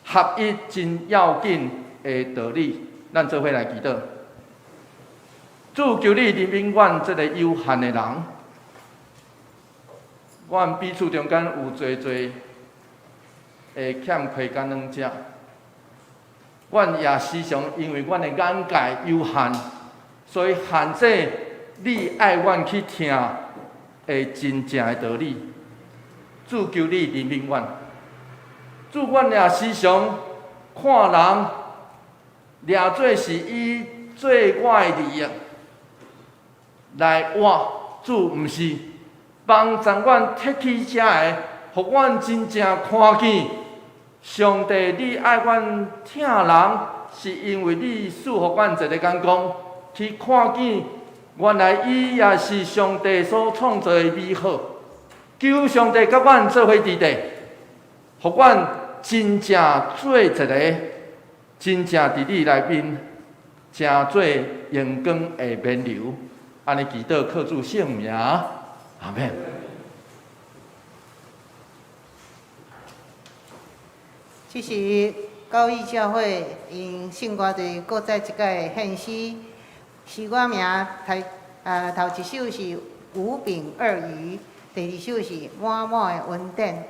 合一真要紧的道理。咱做伙来祈祷。主求你怜悯阮这个有限的人，阮彼此中间有侪侪会欠亏感恩者。阮也时常因为阮的眼界有限，所以限制你爱阮去听的真正的道理。主求你怜悯阮，主阮也时常看人掠做是以做我的利益来活，主毋是帮助阮摕起遮个，互阮真正看见。上帝，你爱阮疼人，是因为你赐予阮一个眼光，去看见原来伊也是上帝所创造的美好。求上帝甲阮做伙伫地，互阮真正做一个，真正伫你内面，真做阳光的冕流。安尼祈祷靠主圣名，阿免。这是高义教会因圣歌队搁再一届献诗，诗歌名头一首是五饼二鱼，第二首是满满的恩典。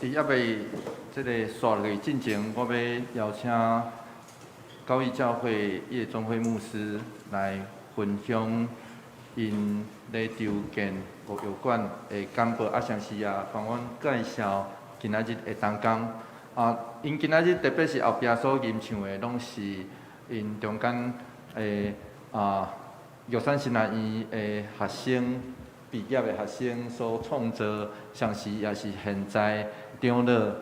伫还未即个刷落去进前，我要邀请高义教会叶宗辉牧师来分享因咧筹建牧育馆的简报，上是帮阮介绍今仔日的同工。因今仔日特别是后壁所吟唱的，拢是因中间玉山神学院的学生。毕业的学生所创造，像是也是现在长老的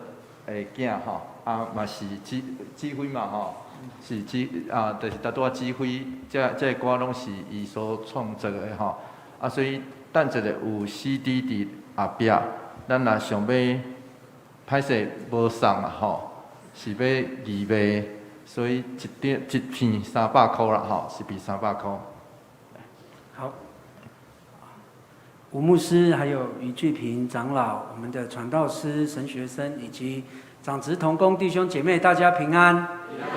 囝吼，嘛是指挥嘛吼，是就是大多指挥，这歌拢是伊所创作的吼，所以等一下有 CD 伫后壁，咱若想要歹势无送嘛吼，是要义卖，所以一片300块啦吼，一片300块。好。吴牧师，还有于巨平长老，我们的传道师、神学生以及长职同工弟兄姐妹，大家平安。平安。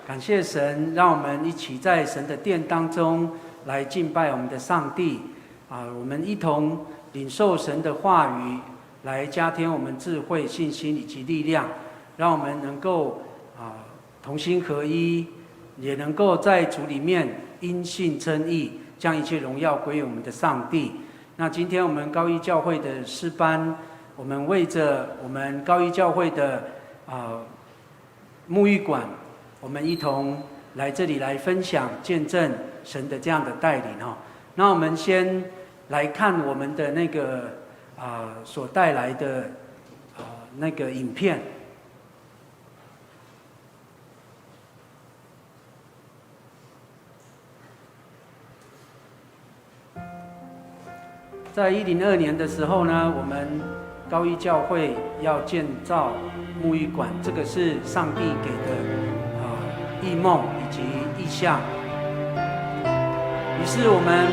感谢神，让我们一起在神的殿当中来敬拜我们的上帝。我们一同领受神的话语，来加添我们智慧、信心以及力量，让我们能够同心合一，也能够在主里面因信称义，将一切荣耀归于我们的上帝。那今天我们高一教会的诗班，我们为着我们高一教会的沐浴馆，我们一同来这里来分享见证神的这样的带领哈。那我们先来看我们的那个所带来的那个影片。在102年的时候呢，我们高一教会要建造沐浴馆，这个是上帝给的异梦以及意象。于是我们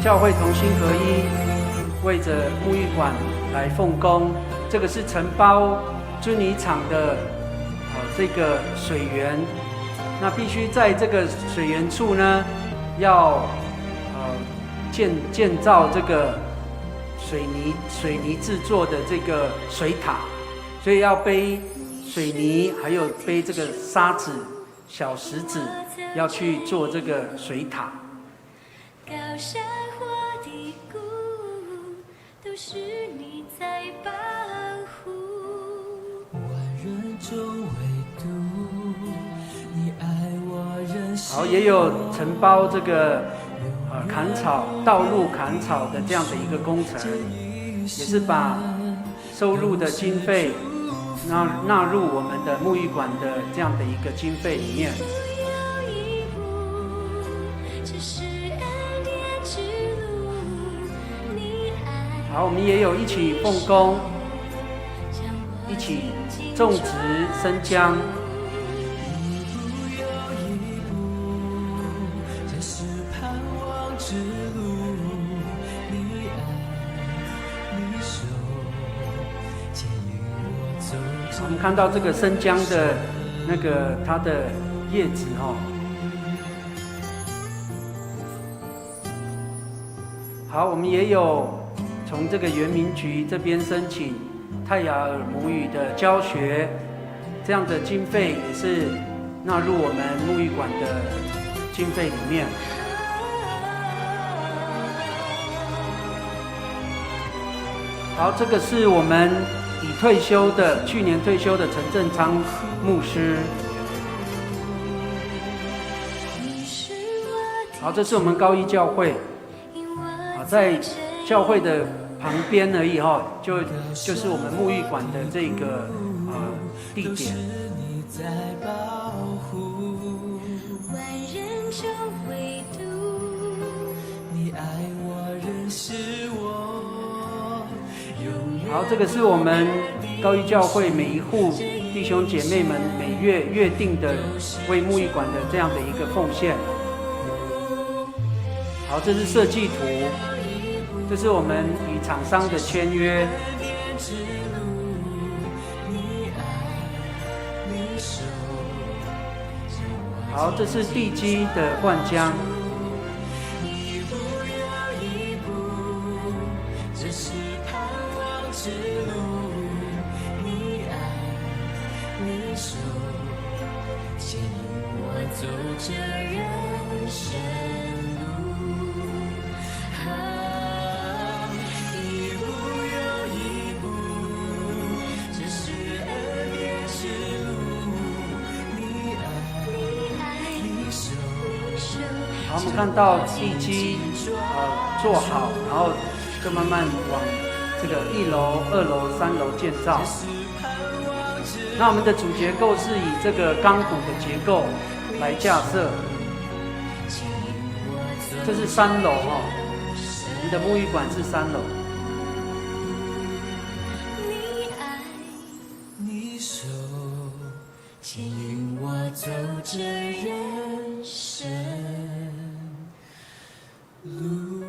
教会同心合一，为着沐浴馆来奉公。这个是承包遵理场的这个水源，那必须在这个水源处呢，要建造这个水泥制作的这个水塔，所以要背水泥，还有背这个沙子、小石子，要去做这个水塔。高山或低谷，都是你在保护。万人中唯独你爱我人心。好，也有承包这个砍草、道路砍草的这样的一个工程，也是把收入的经费纳入我们的沐浴馆的这样的一个经费里面。好，我们也有一起奉公，一起种植生姜。我们看到这个生姜的那个它的叶子好，我们也有从这个原民局这边申请泰雅尔母语的教学，这样的经费也是纳入我们沐浴馆的经费里面。好，这个是我们已退休的，去年退休的陈正昌牧师。好，这是我们高一教会。在教会的旁边而已就是我们沐浴馆的这个地点。万人中唯独你爱我人好，这个是我们高一教会每一户弟兄姐妹们每月约定的为牧育馆的这样的一个奉献。好，这是设计图，这是我们与厂商的签约。好，这是地基的灌浆。好，我们看到地基做好，然后就慢慢往这个1楼、2楼、3楼建造。那我们的主结构是以这个钢骨的结构来架设。这是3楼哈，我们的牧育馆是3楼。你手牵引我走这人生路。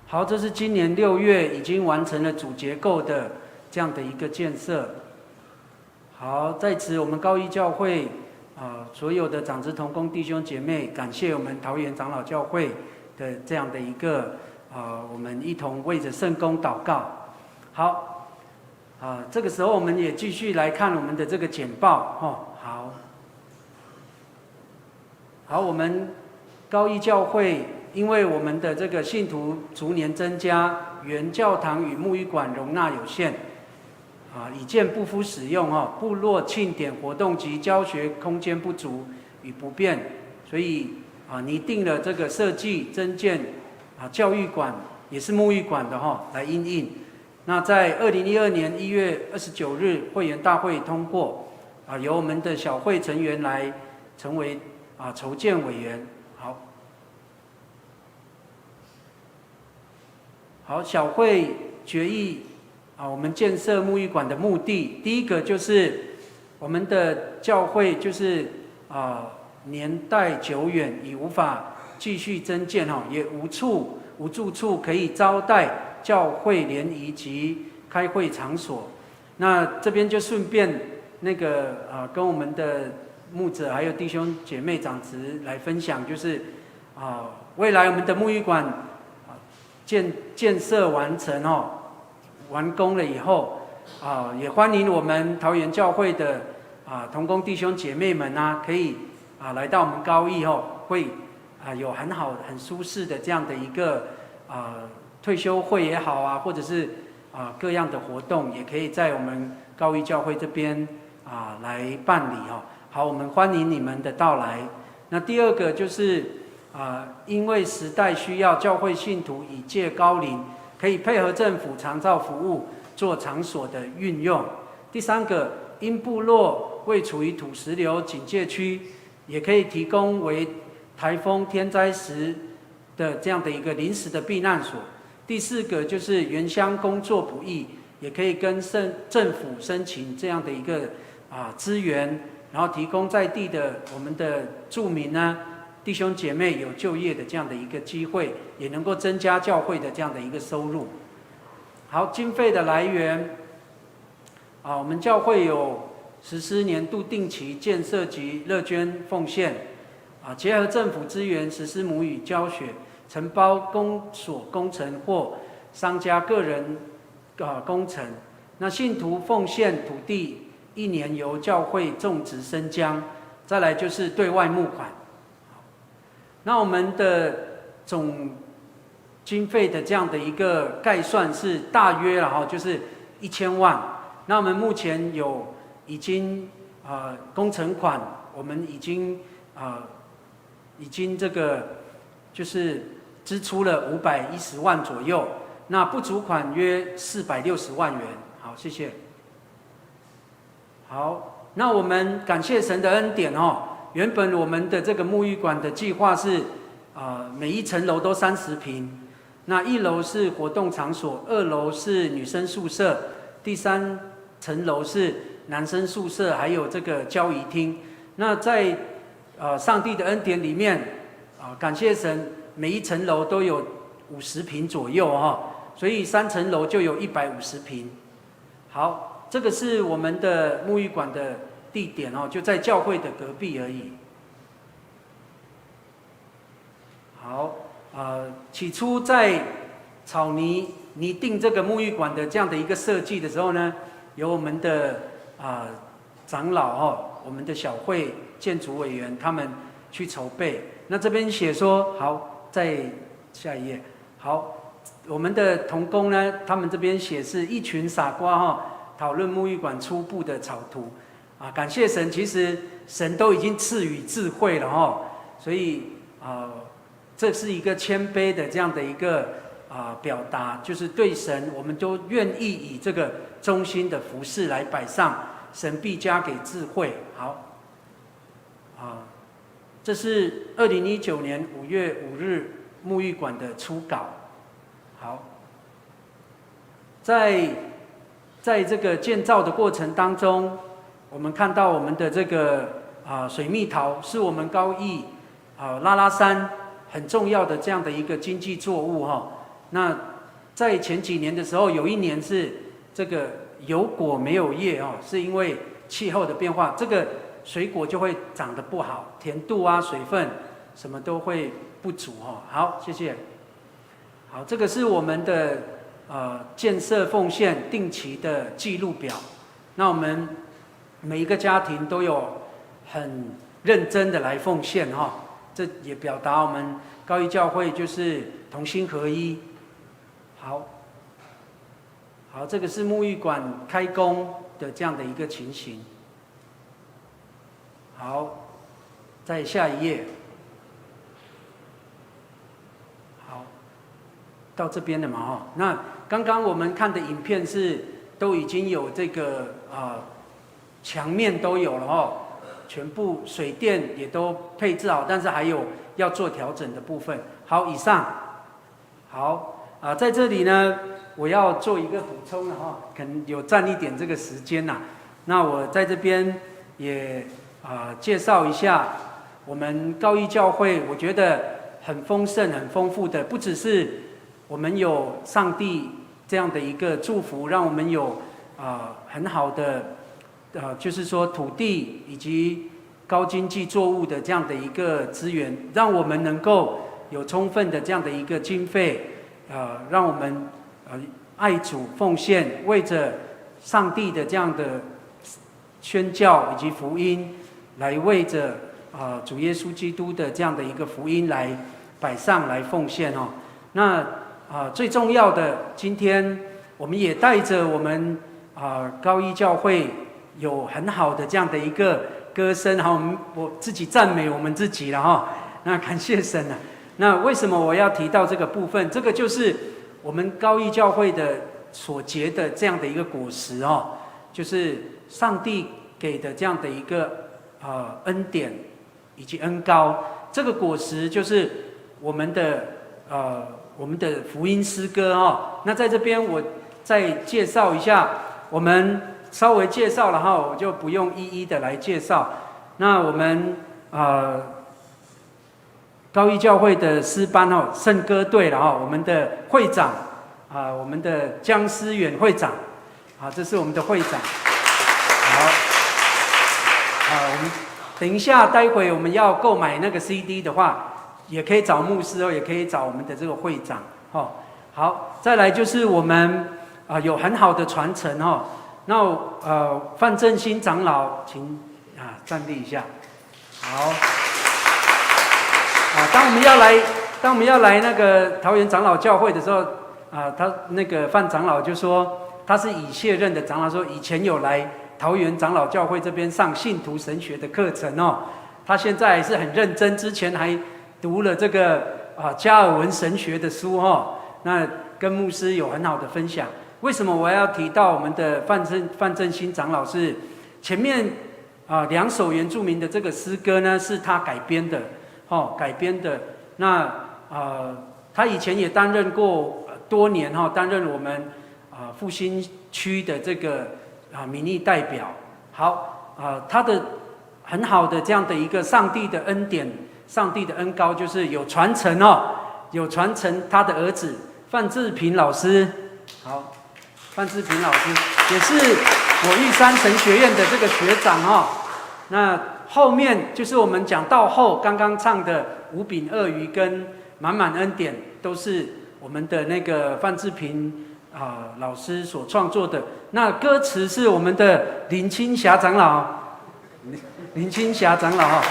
好，这是今年6月已经完成了主结构的这样的一个建设。好，在此我们高一教会所有的长子同工弟兄姐妹，感谢我们桃园长老教会的这样的一个我们一同为着圣工祷告。好，这个时候我们也继续来看我们的这个简报好，我们高一教会。因为我们的这个信徒逐年增加，原教堂与牧育馆容纳有限，已见不敷使用部落庆典活动及教学空间不足与不便，所以拟定了这个设计增建教育馆也是牧育馆的来因应。那在2012年1月29日会员大会通过，由我们的小会成员来成为筹建委员。好，小会决议我们建设牧育馆的目的，第一个就是我们的教会就是年代久远，已无法继续增建也无住处可以招待教会联谊及开会场所。那这边就顺便那个跟我们的牧者还有弟兄姐妹长子来分享，就是未来我们的牧育馆建设完成完工了以后也欢迎我们桃园教会的同工弟兄姐妹们可以来到我们高一会有很好很舒适的这样的一个退休会也好或者是各样的活动，也可以在我们高一教会这边来办理好，我们欢迎你们的到来。那第二个就是因为时代需要，教会信徒已届高龄，可以配合政府长照服务做场所的运用。第三个，因部落未处于土石流警戒区，也可以提供为台风天灾时的这样的一个临时的避难所。第四个就是原乡工作不易，也可以跟政府申请这样的一个资源，然后提供在地的我们的住民弟兄姐妹有就业的这样的一个机会，也能够增加教会的这样的一个收入。好，经费的来源，我们教会有实施年度定期建设及乐捐奉献，结合政府资源实施母语教学，承包公所工程或商家个人工程。那信徒奉献土地，1年由教会种植生姜，再来就是对外募款。那我们的总经费的这样的一个概算是大约就是1000万。那我们目前已经工程款，我们已经这个就是支出了510万左右，那不足款约460万元。好，谢谢。好，那我们感谢神的恩典哦。原本我们的这个沐浴馆的计划是，每一层楼都30坪，那1楼是活动场所，2楼是女生宿舍，第3层楼是男生宿舍，还有这个交谊厅。那在上帝的恩典里面，感谢神，每一层楼都有50坪左右哈，所以3层楼就有150坪。好，这个是我们的沐浴馆的地点哦，就在教会的隔壁而已。好，起初在草泥定这个沐浴馆的这样的一个设计的时候呢，由我们的长老哦，我们的小会建筑委员他们去筹备。那这边写说，好，在下一页，好，我们的同工呢，他们这边写是一群傻瓜哈，讨论沐浴馆初步的草图。感谢神，其实神都已经赐予智慧了哈，所以这是一个谦卑的这样的一个表达，就是对神，我们都愿意以这个忠心的服事来摆上，神必加给智慧。好，这是2019年5月5日沐浴馆的初稿。好，在这个建造的过程当中，我们看到我们的这个水蜜桃是我们高义拉拉山很重要的这样的一个经济作物哈。那在前几年的时候，有一年是这个有果没有叶哦，是因为气候的变化，这个水果就会长得不好，甜度啊、水分什么都会不足哈。好，谢谢。好，这个是我们的建设奉献定期的记录表。那我们每一个家庭都有很认真的来奉献哈，这也表达我们高一教会就是同心合一。好，这个是沐浴馆开工的这样的一个情形。好，在下一页。好，到这边了嘛哈。那刚刚我们看的影片是都已经有这个墙面都有了哈，全部水电也都配置好，但是还有要做调整的部分。好，以上。好在这里呢，我要做一个补充了哈，可能有占一点这个时间呐。那我在这边也介绍一下我们高一教会，我觉得很丰盛、很丰富的，不只是我们有上帝这样的一个祝福，让我们有很好的就是说土地以及高经济作物的这样的一个资源，让我们能够有充分的这样的一个经费，让我们爱主奉献，为着上帝的这样的宣教以及福音，来为着主耶稣基督的这样的一个福音来摆上来奉献哦。那最重要的，今天我们也带着我们高一教会有很好的这样的一个歌声哈，我自己赞美我们自己了哈。那感谢神啊。那为什么我要提到这个部分？这个就是我们高一教会的所结的这样的一个果实哦，就是上帝给的这样的一个恩典以及恩膏。这个果实就是我们的福音诗歌哦。那在这边我再介绍一下，我们稍微介绍了哈，我就不用一一的来介绍。那我们高一教会的诗班哦，圣歌队了哈，我们的会长我们的江思远会长这是我们的会长。好，我们等一下，待会我们要购买那个 CD 的话，也可以找牧师哦，也可以找我们的这个会长哦。好，再来就是我们有很好的传承哦。那范振兴长老，请站立一下。好。当我们要来那个桃园长老教会的时候，他那个范长老就说，他是已卸任的长老，说以前有来桃园长老教会这边上信徒神学的课程哦，他现在还是很认真，之前还读了这个加尔文神学的书哈，那跟牧师有很好的分享。为什么我要提到我们的范正新长老是前面2首原住民的这个诗歌呢，是他改编的，改编的。那他以前也担任过多年担任我们复兴区的这个民意代表。好，他的很好的这样的一个上帝的恩典、上帝的恩膏，就是有传承有传承他的儿子范志平老师。好，范志平老师也是我玉山神学院的这个学长那后面就是我们讲到后刚刚唱的五饼鳄鱼跟满满恩典，都是我们的那个范志平老师所创作的。那歌词是我们的林青霞长老，林青霞长老感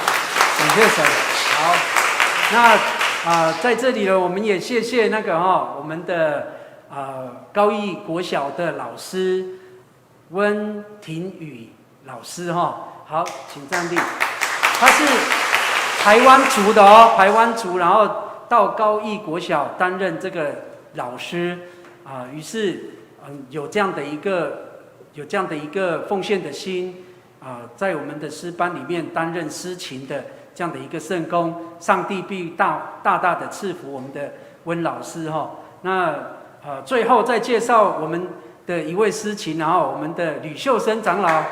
谢神。好，那在这里呢，我们也谢谢那个我们的高义国小的老师温庭宇老师好，请站立。他是台湾族的台湾族，然后到高义国小担任这个老师于是有这样的一个奉献的心在我们的诗班里面担任诗琴的这样的一个圣工，上帝必大大的赐福我们的温老师那最后再介绍我们的一位诗琴，然后我们的吕秀生长老。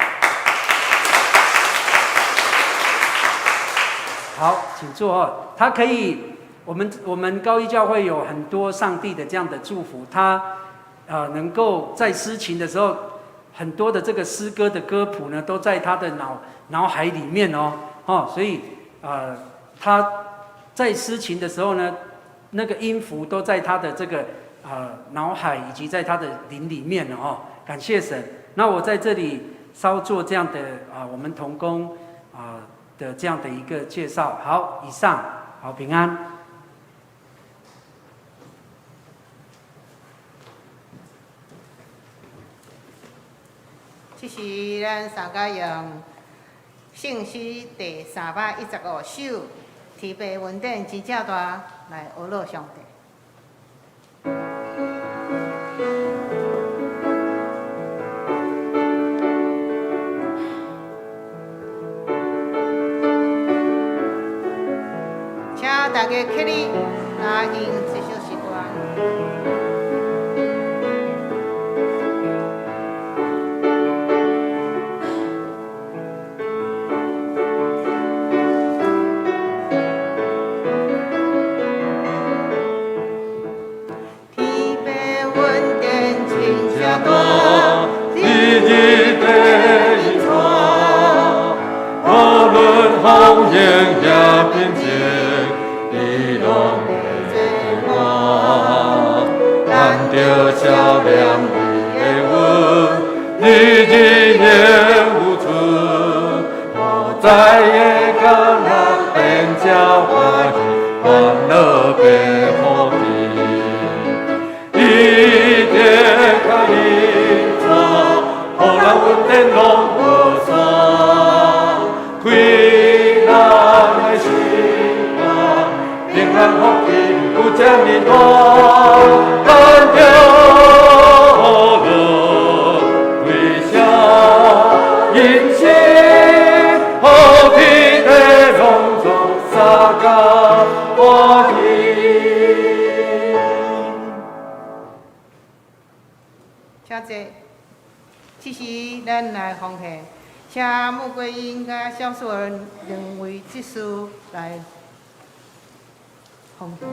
好，请坐他可以，我们高一教会有很多上帝的这样的祝福，他能够在诗琴的时候，很多的这个诗歌的歌谱呢，都在他的脑海里面所以他在诗琴的时候呢，那个音符都在他的这个脑海以及在他的灵里面感谢神。那我在这里稍作这样的我们同工的这样的一个介绍。好，以上，好，平安。这是咱三家用圣诗第315首，提拔恩典真正大，来学乐上帝。请大家起立，来迎这首诗歌。红颜也并肩，你拢会我，咱着照亮你的阮，日日也有存，无再会干那变焦欢喜，烦恼变好天，一天甲一早，互人阮电拢无散，开咱的心啊，平安福气有这么大，咱着乐，为啥人生好天地拢总相共欢喜？请坐。这是咱来奉献，请穆桂英甲萧淑仁两位执事来奉献。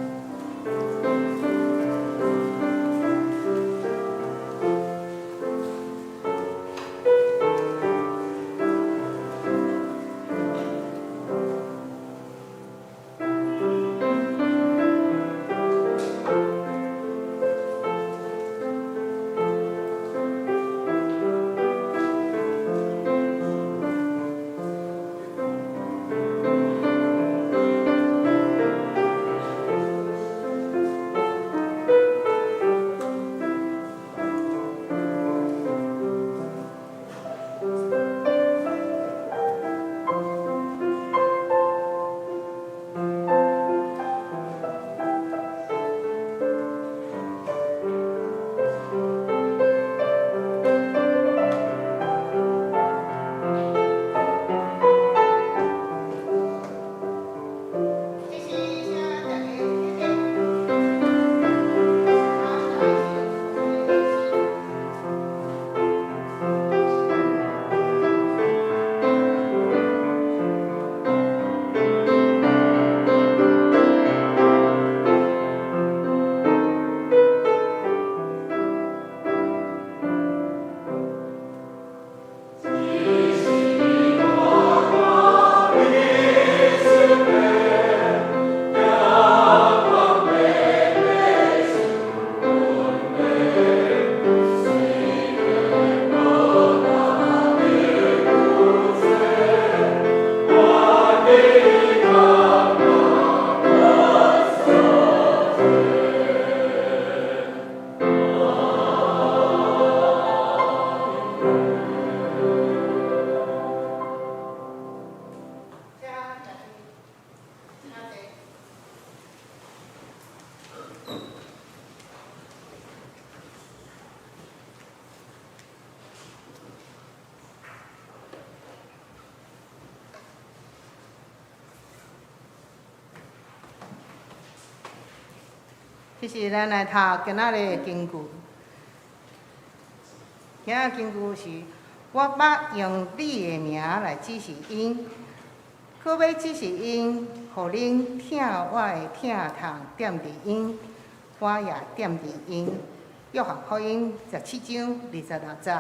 就是咱来读今仔日的经句。今仔经句是：我捌用你的名来指示因，可要指示因，互恁听我的听堂踮伫因，我也踮伫因。约翰福音17章26节，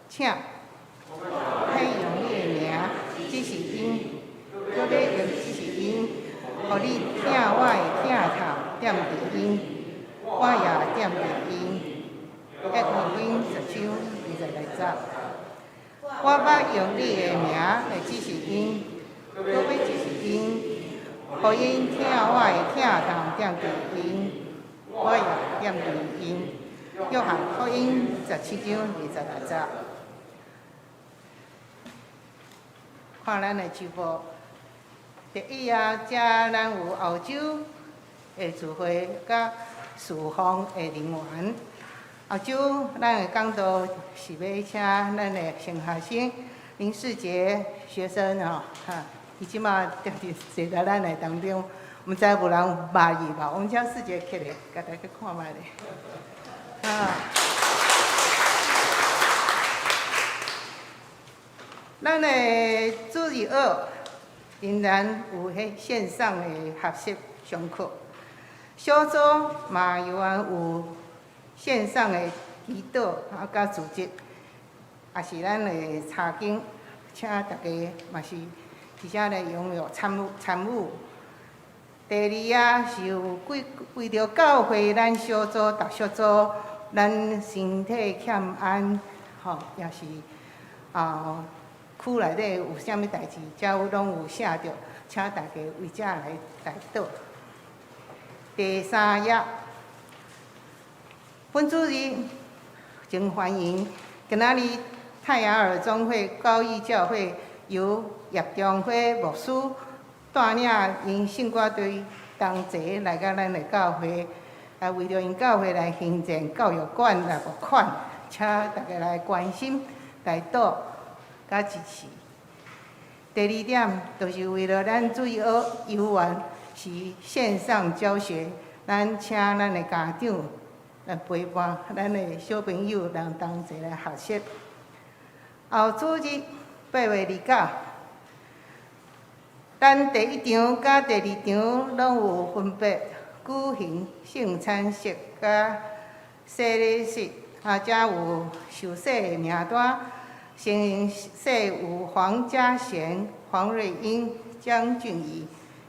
请配用你的名指示因，可要用指示因，互你听我的听堂踮伫因，我也踮伫因。约翰福音10章26节，我捌用你的名来指示因，可要指示因，互因听我的听堂踮伫因，我也踮伫因。约翰福音17章26节。看咱的直播，第一啊，遮咱有澳洲的聚会，甲四方的人员。澳洲咱的讲道是要请咱的新学生林世杰学生吼，伊即马踮伫坐在咱的当中，毋知有人捌伊无？我们请世杰起来，甲大家看卖咧。咱的主日学仍然有迄线上的学习上课，小组嘛有有线上的祈祷甲组织，也是咱的查经，请大家嘛是伫遮来踊跃参与。第二啊，是有为着教会咱小组、逐小组，咱身体欠安，也是区内底有啥物代志，遮拢有写着，请大家为遮来代祷。第三页，本主日真欢迎，今仔日泰雅尔总会高义教会由叶中辉牧师带领因圣歌队同齐来到咱的教会，为着因教会来兴建教育馆来募款，请大家来关心、来祷、甲支持。第二点，就是为了咱主日学游玩是线上教学，咱请咱的家长来陪伴咱的小朋友，人同齐来学习。后主日8月29。咱第一场甲第二场拢有分别举行圣餐式甲洗礼式，遮有受洗的名单，先洗有黄嘉贤、黄瑞英、江俊仪、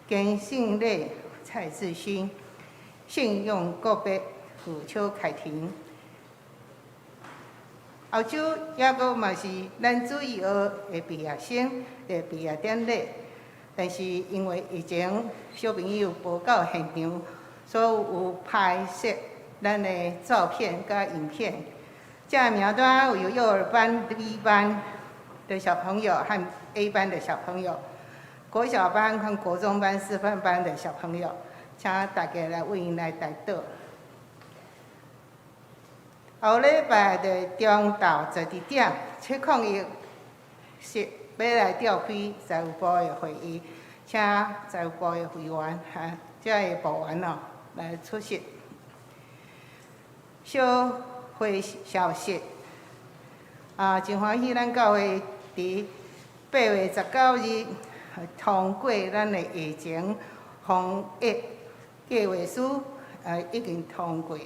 跟姓类蔡志勋、信用告别傅邱凯婷。后周也阁嘛是咱主日学的毕业生的毕业典礼。但是因为疫情，小朋友无到现场，所以有拍摄咱的照片甲影片。这名单有幼儿班、B 班的小朋友和 A 班的小朋友，国小班和国中班、师范班的小朋友，请大家来为因来代祷。后礼拜的中昼12点，测控疫是要来召开财务部的会议，请财务部的会员这个部员来出席。小会消息真欢喜，咱教会伫8月19日通过咱的疫情防疫计划书，已经通过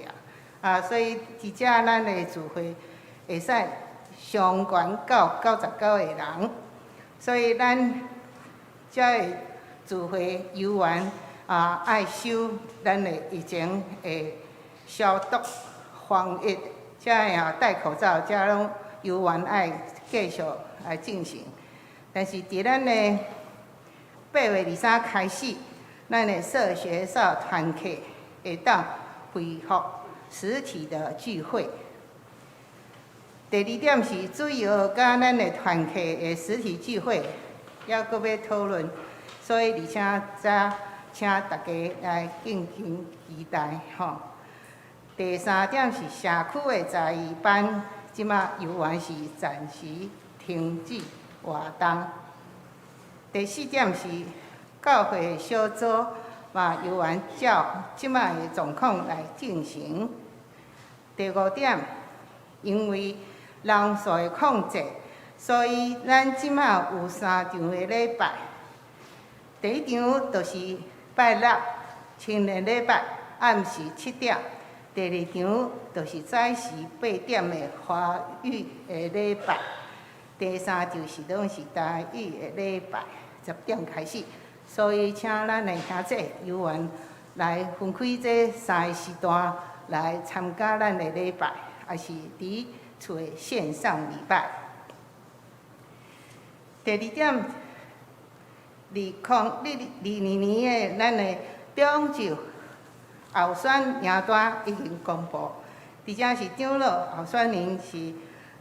所以伫遮咱的聚会会使上悬到99个人。所以咱遮个聚会游玩爱守咱的疫情的消毒防疫，遮个戴口罩，遮拢游玩爱继续来进行。但是伫咱的8月23开始，咱的社学校团课会当恢复实体的聚会。第二点是主要甲咱的团课的实体聚会，还阁要讨论，所以而且再请大家来敬请期待第三点是社区的才艺班，即马游玩是暂时停止活动。第四点是教会小组嘛由原照即卖的状况来进行。第5点，因为人数的控制，所以咱即卖有3场的礼拜。第1场就是拜六青年礼拜暗时7点，第2场就是早时8点的华语的礼拜，第3场拢是台语的礼拜10点开始。所以请咱的兄弟有缘来分开这3个时段来参加咱的礼拜，也是伫厝的线上礼拜。第2点，2022年的咱的中昼候选名单已经公布，而且是长老候选人是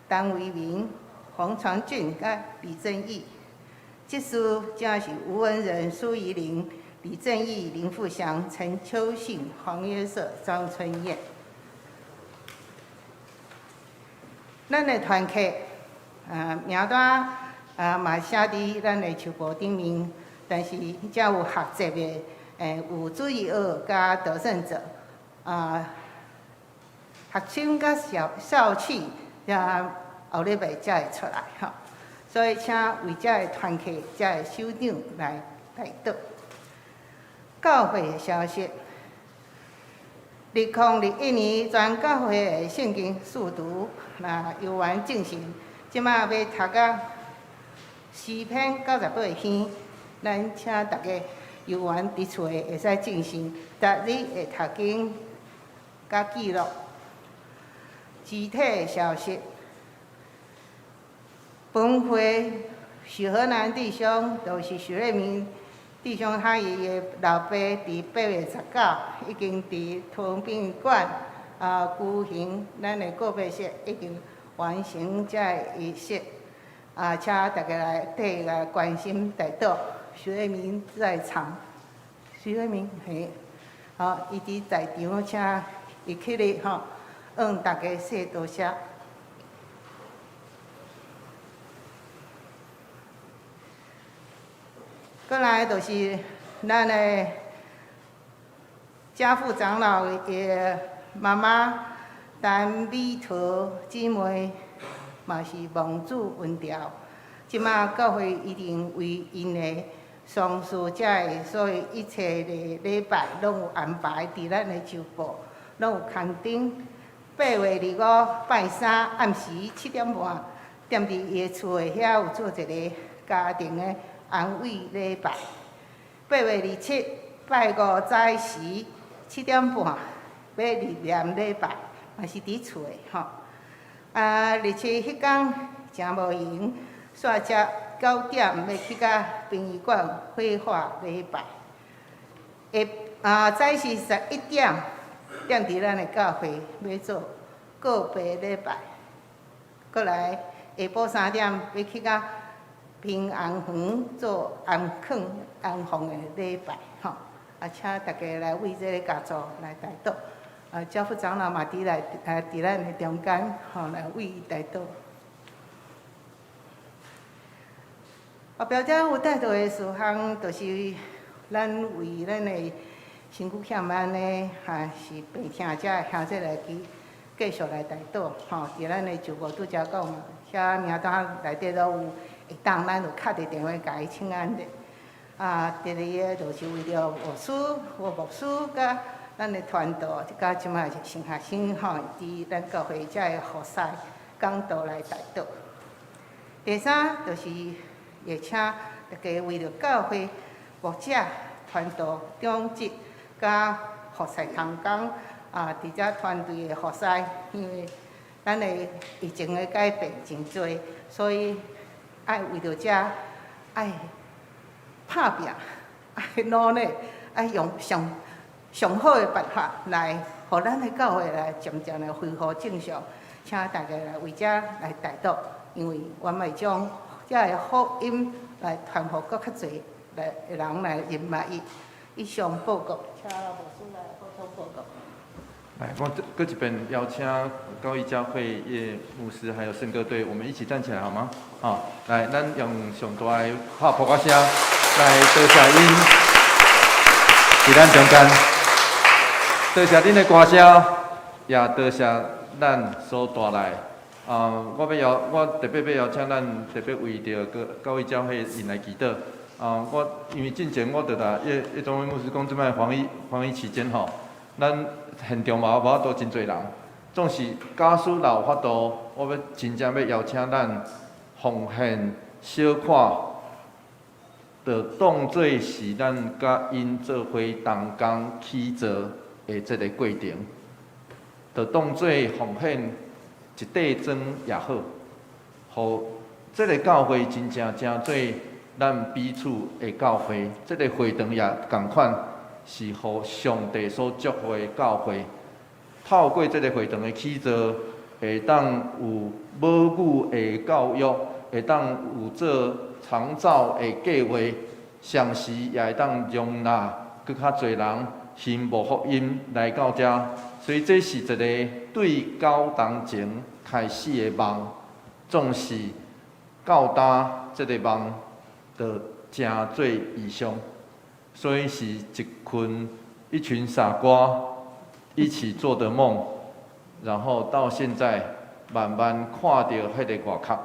陈为民、黄传俊甲李正义，这次正是吴文仁、苏怡玲、李正义、林富祥、陈秋信、黄约瑟、张春燕。咱的团契，名单嘛写伫咱的球簿顶面，但是才有学习的，有主义学甲得胜者，学生甲校企，后礼拜才会出来吼。所以请为这个团契、这个首长来带导。教会的消息，2021年全教会的圣经速读，由原进行，即马要读到诗篇98篇，咱请大家由原伫厝的会使进行，逐日会读经甲记录。具体的消息，本会许河南弟兄就是许瑞明弟兄他爷爷老爸伫8月19已经伫屯宾馆举行咱的告别式，已经完成这个仪式。请大家来替来关心带到徐瑞明在场。徐瑞明嘿，伊伫在场，请伊起来大家说多谢。过来就是咱的家父长老的妈妈陈美桃姊妹，嘛是蒙主文调。即马教会一定为因的丧事者的所以一切的礼拜，拢有安排伫咱的周报，拢有刊登。8月25拜三暗时7点半，踮伫伊的厝的遐有做一个家庭的安慰礼拜。8月27拜5早时7点半要立念礼拜，嘛是伫厝的吼。日期迄天诚无闲，煞只9点要去到殡仪馆火化礼拜。早时11点伫咱的教会要做告别礼拜。过来下晡3点要去到平安园做安放的礼拜，吼！请大家来为这个家族来代祷。教父长老嘛伫咱的中间，来为伊代祷。后壁遮有带到的事项，就是咱为咱的身躯欠安的，是病痛者的兄弟来继续来代祷，伫咱的就无拄则讲嘛，遐名单内底都有。会当咱就敲伫电话甲伊请安的。第二个就是为着牧师甲咱的传道，甲即摆是新学生伫咱教会遮的服侍讲道来带导。第三就是也请大家为着教会牧者传道长职甲服侍同工伫遮团队的服侍，因为咱的疫情的改变真多，所以。爱为着这，爱打拼，爱努力，爱用上好的办法来，互咱的教会来渐渐的恢复正常。请大家来为这来代祷，因为我们会将这个福音来传播搁较侪来人来认识伊。以上报告，请牧师来补充报告。来，我搁一遍邀请高一教会叶牧师还有圣歌队，我们一起站起来好吗？来，咱用上大的拍扑克声来多谢因。伫咱中间，多谢恁的歌声，也多谢咱所带来。我特别要邀请咱特别为着教会教会因来祈祷。因为之前我着啦，叶宗伟牧师讲，即摆防疫期间吼，咱现场无法度真侪人，总是假使若有法度，我要真正要邀请咱奉献小看，着当作是咱甲因做伙同工起造的即个过程，着当作奉献一块砖也好，互即个教会真正做咱彼此的教会，即个会堂也共款，是互上帝所祝福的教会。透过即个会堂的起造，会当有母语的教育，会当有做长照的计划，同时也会当容纳更较侪人信慕福音来到遮。所以这是一个对教堂前开始的梦，总是到达这个梦，就真做意象。所以是一群傻瓜一起做的梦，然后到现在慢慢看到迄个外壳，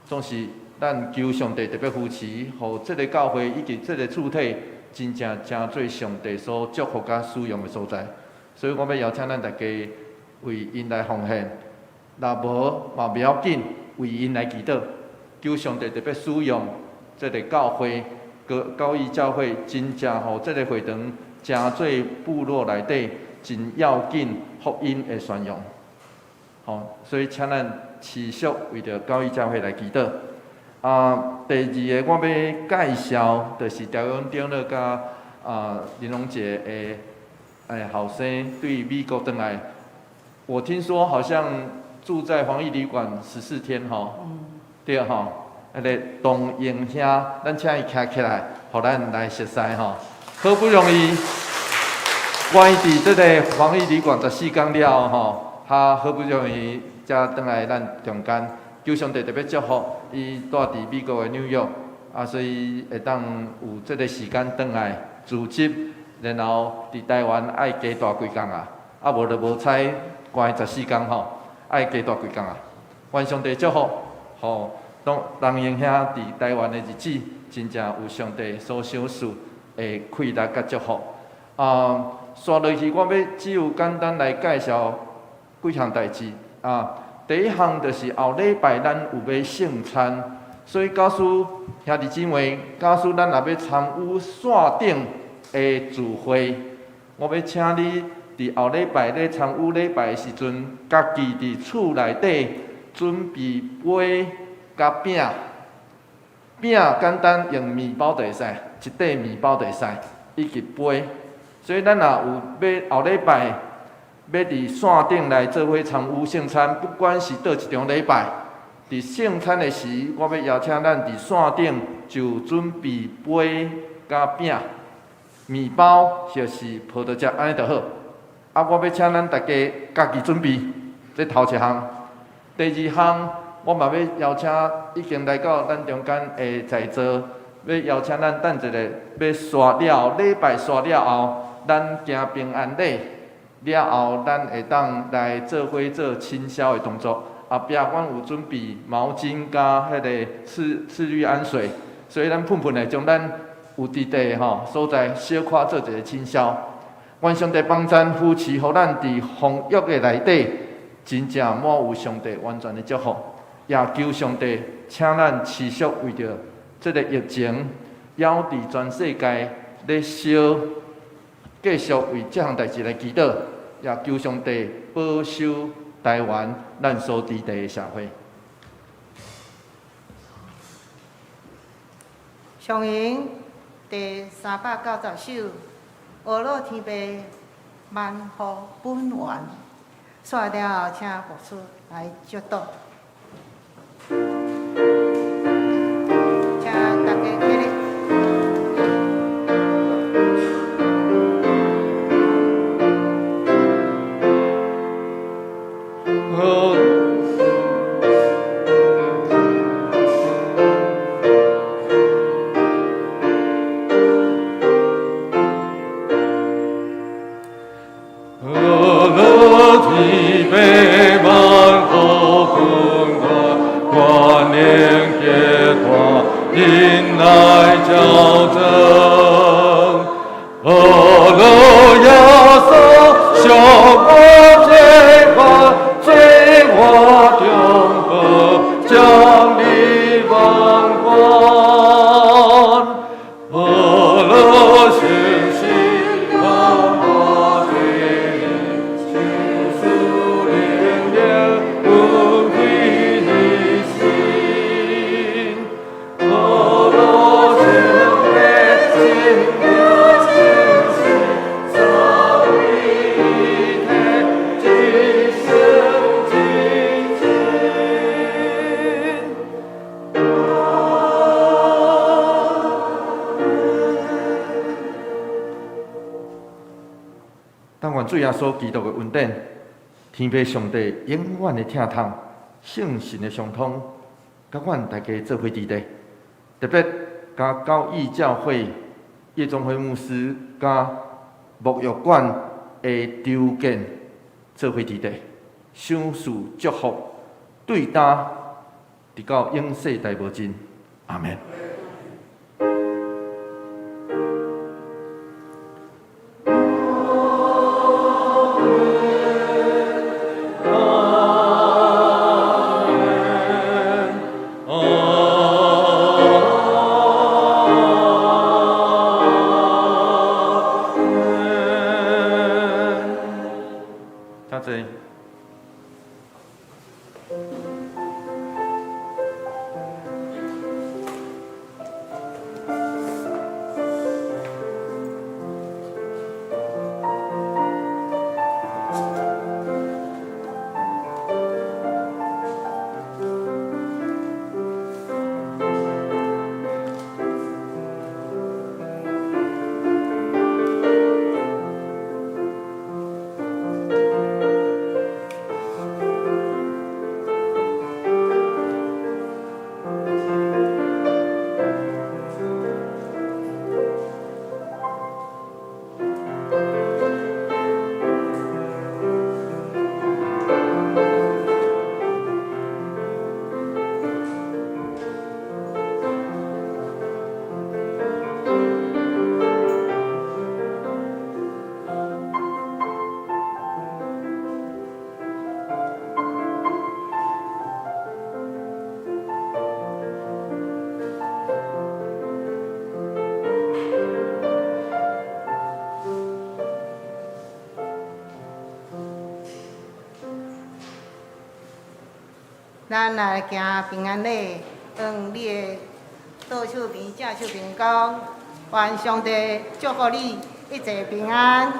总是咱求上帝特别扶持，互这个教会以及这个主体真做上帝所祝福甲使用的所在。所以我要邀请咱大家为因来奉献，若无嘛袂要紧，为因来祈祷，求上帝特别使用这个教会，高义教会真正互这个会堂真做部落内底真要紧福音的宣扬。所以请咱持续为着高义教会来祈祷。第二个我要介绍，就是朝阳长乐甲林龙杰的。后生对美国回来，我听说好像住在防疫旅馆14天对那个东英兄，咱请伊徛起来，互咱来熟悉好不容易，关伫这个防疫旅馆14天了他好不容易才回来咱中间，求上帝特别祝福伊住伫美国的纽约，所以会当有这个时间回来组织。然后伫台湾爱加大几工无就无采关14天爱加大几工愿上帝祝福，互东英兄伫台湾的日子，真正有上帝所赏赐的快乐甲祝福。刷落去，我要只有简单来介绍几项代志第一项就是后礼拜咱有要圣餐，所以假使兄弟姊妹，假使咱若要参与线顶的聚会，我要请你伫后礼拜咧参与礼拜的时阵，家己伫厝内底准备杯甲饼。饼简单用面包就会使，一块面包就会使，以及杯。所以咱若有要后礼拜要伫线顶来做伙参与圣餐，不管是倒一场礼拜，伫圣餐的时，我要邀请咱伫线顶就准备杯甲饼。面包就是葡萄汁，安尼就好。我要请咱大家家己准备，这头一项。第二项，我嘛要邀请已经来到咱中间的在座，要邀请咱等一下要刷了礼拜刷了后，咱行平安礼了后，咱会当来做伙做清消的动作。后壁阮有准备毛巾加迄个次氯胺水，所以咱喷喷的将咱。有伫地所在小可做一个清消，愿上帝帮咱扶持，互咱伫防疫的内底，真正满有上帝完全的祝福。也求上帝，请咱持续为着这个疫情，还伫全世界咧烧，继续为这项代志来祈祷，也求上帝保守台湾咱所伫地的社会。上营第390首，俄罗天父万福本源。刷了后，请牧师来接读。请大家起立。耶稣基督的恩典，天父上帝永远的疼痛，圣神的相通，甲阮大家做伙伫地，特别甲高义教会叶宗辉牧师甲沐浴馆的周建做伙伫地，赏赐祝福，对答，直到永世大无尽。阿门。咱来行平安礼，用你的左手边、正手边讲，愿上帝祝福你一切平安。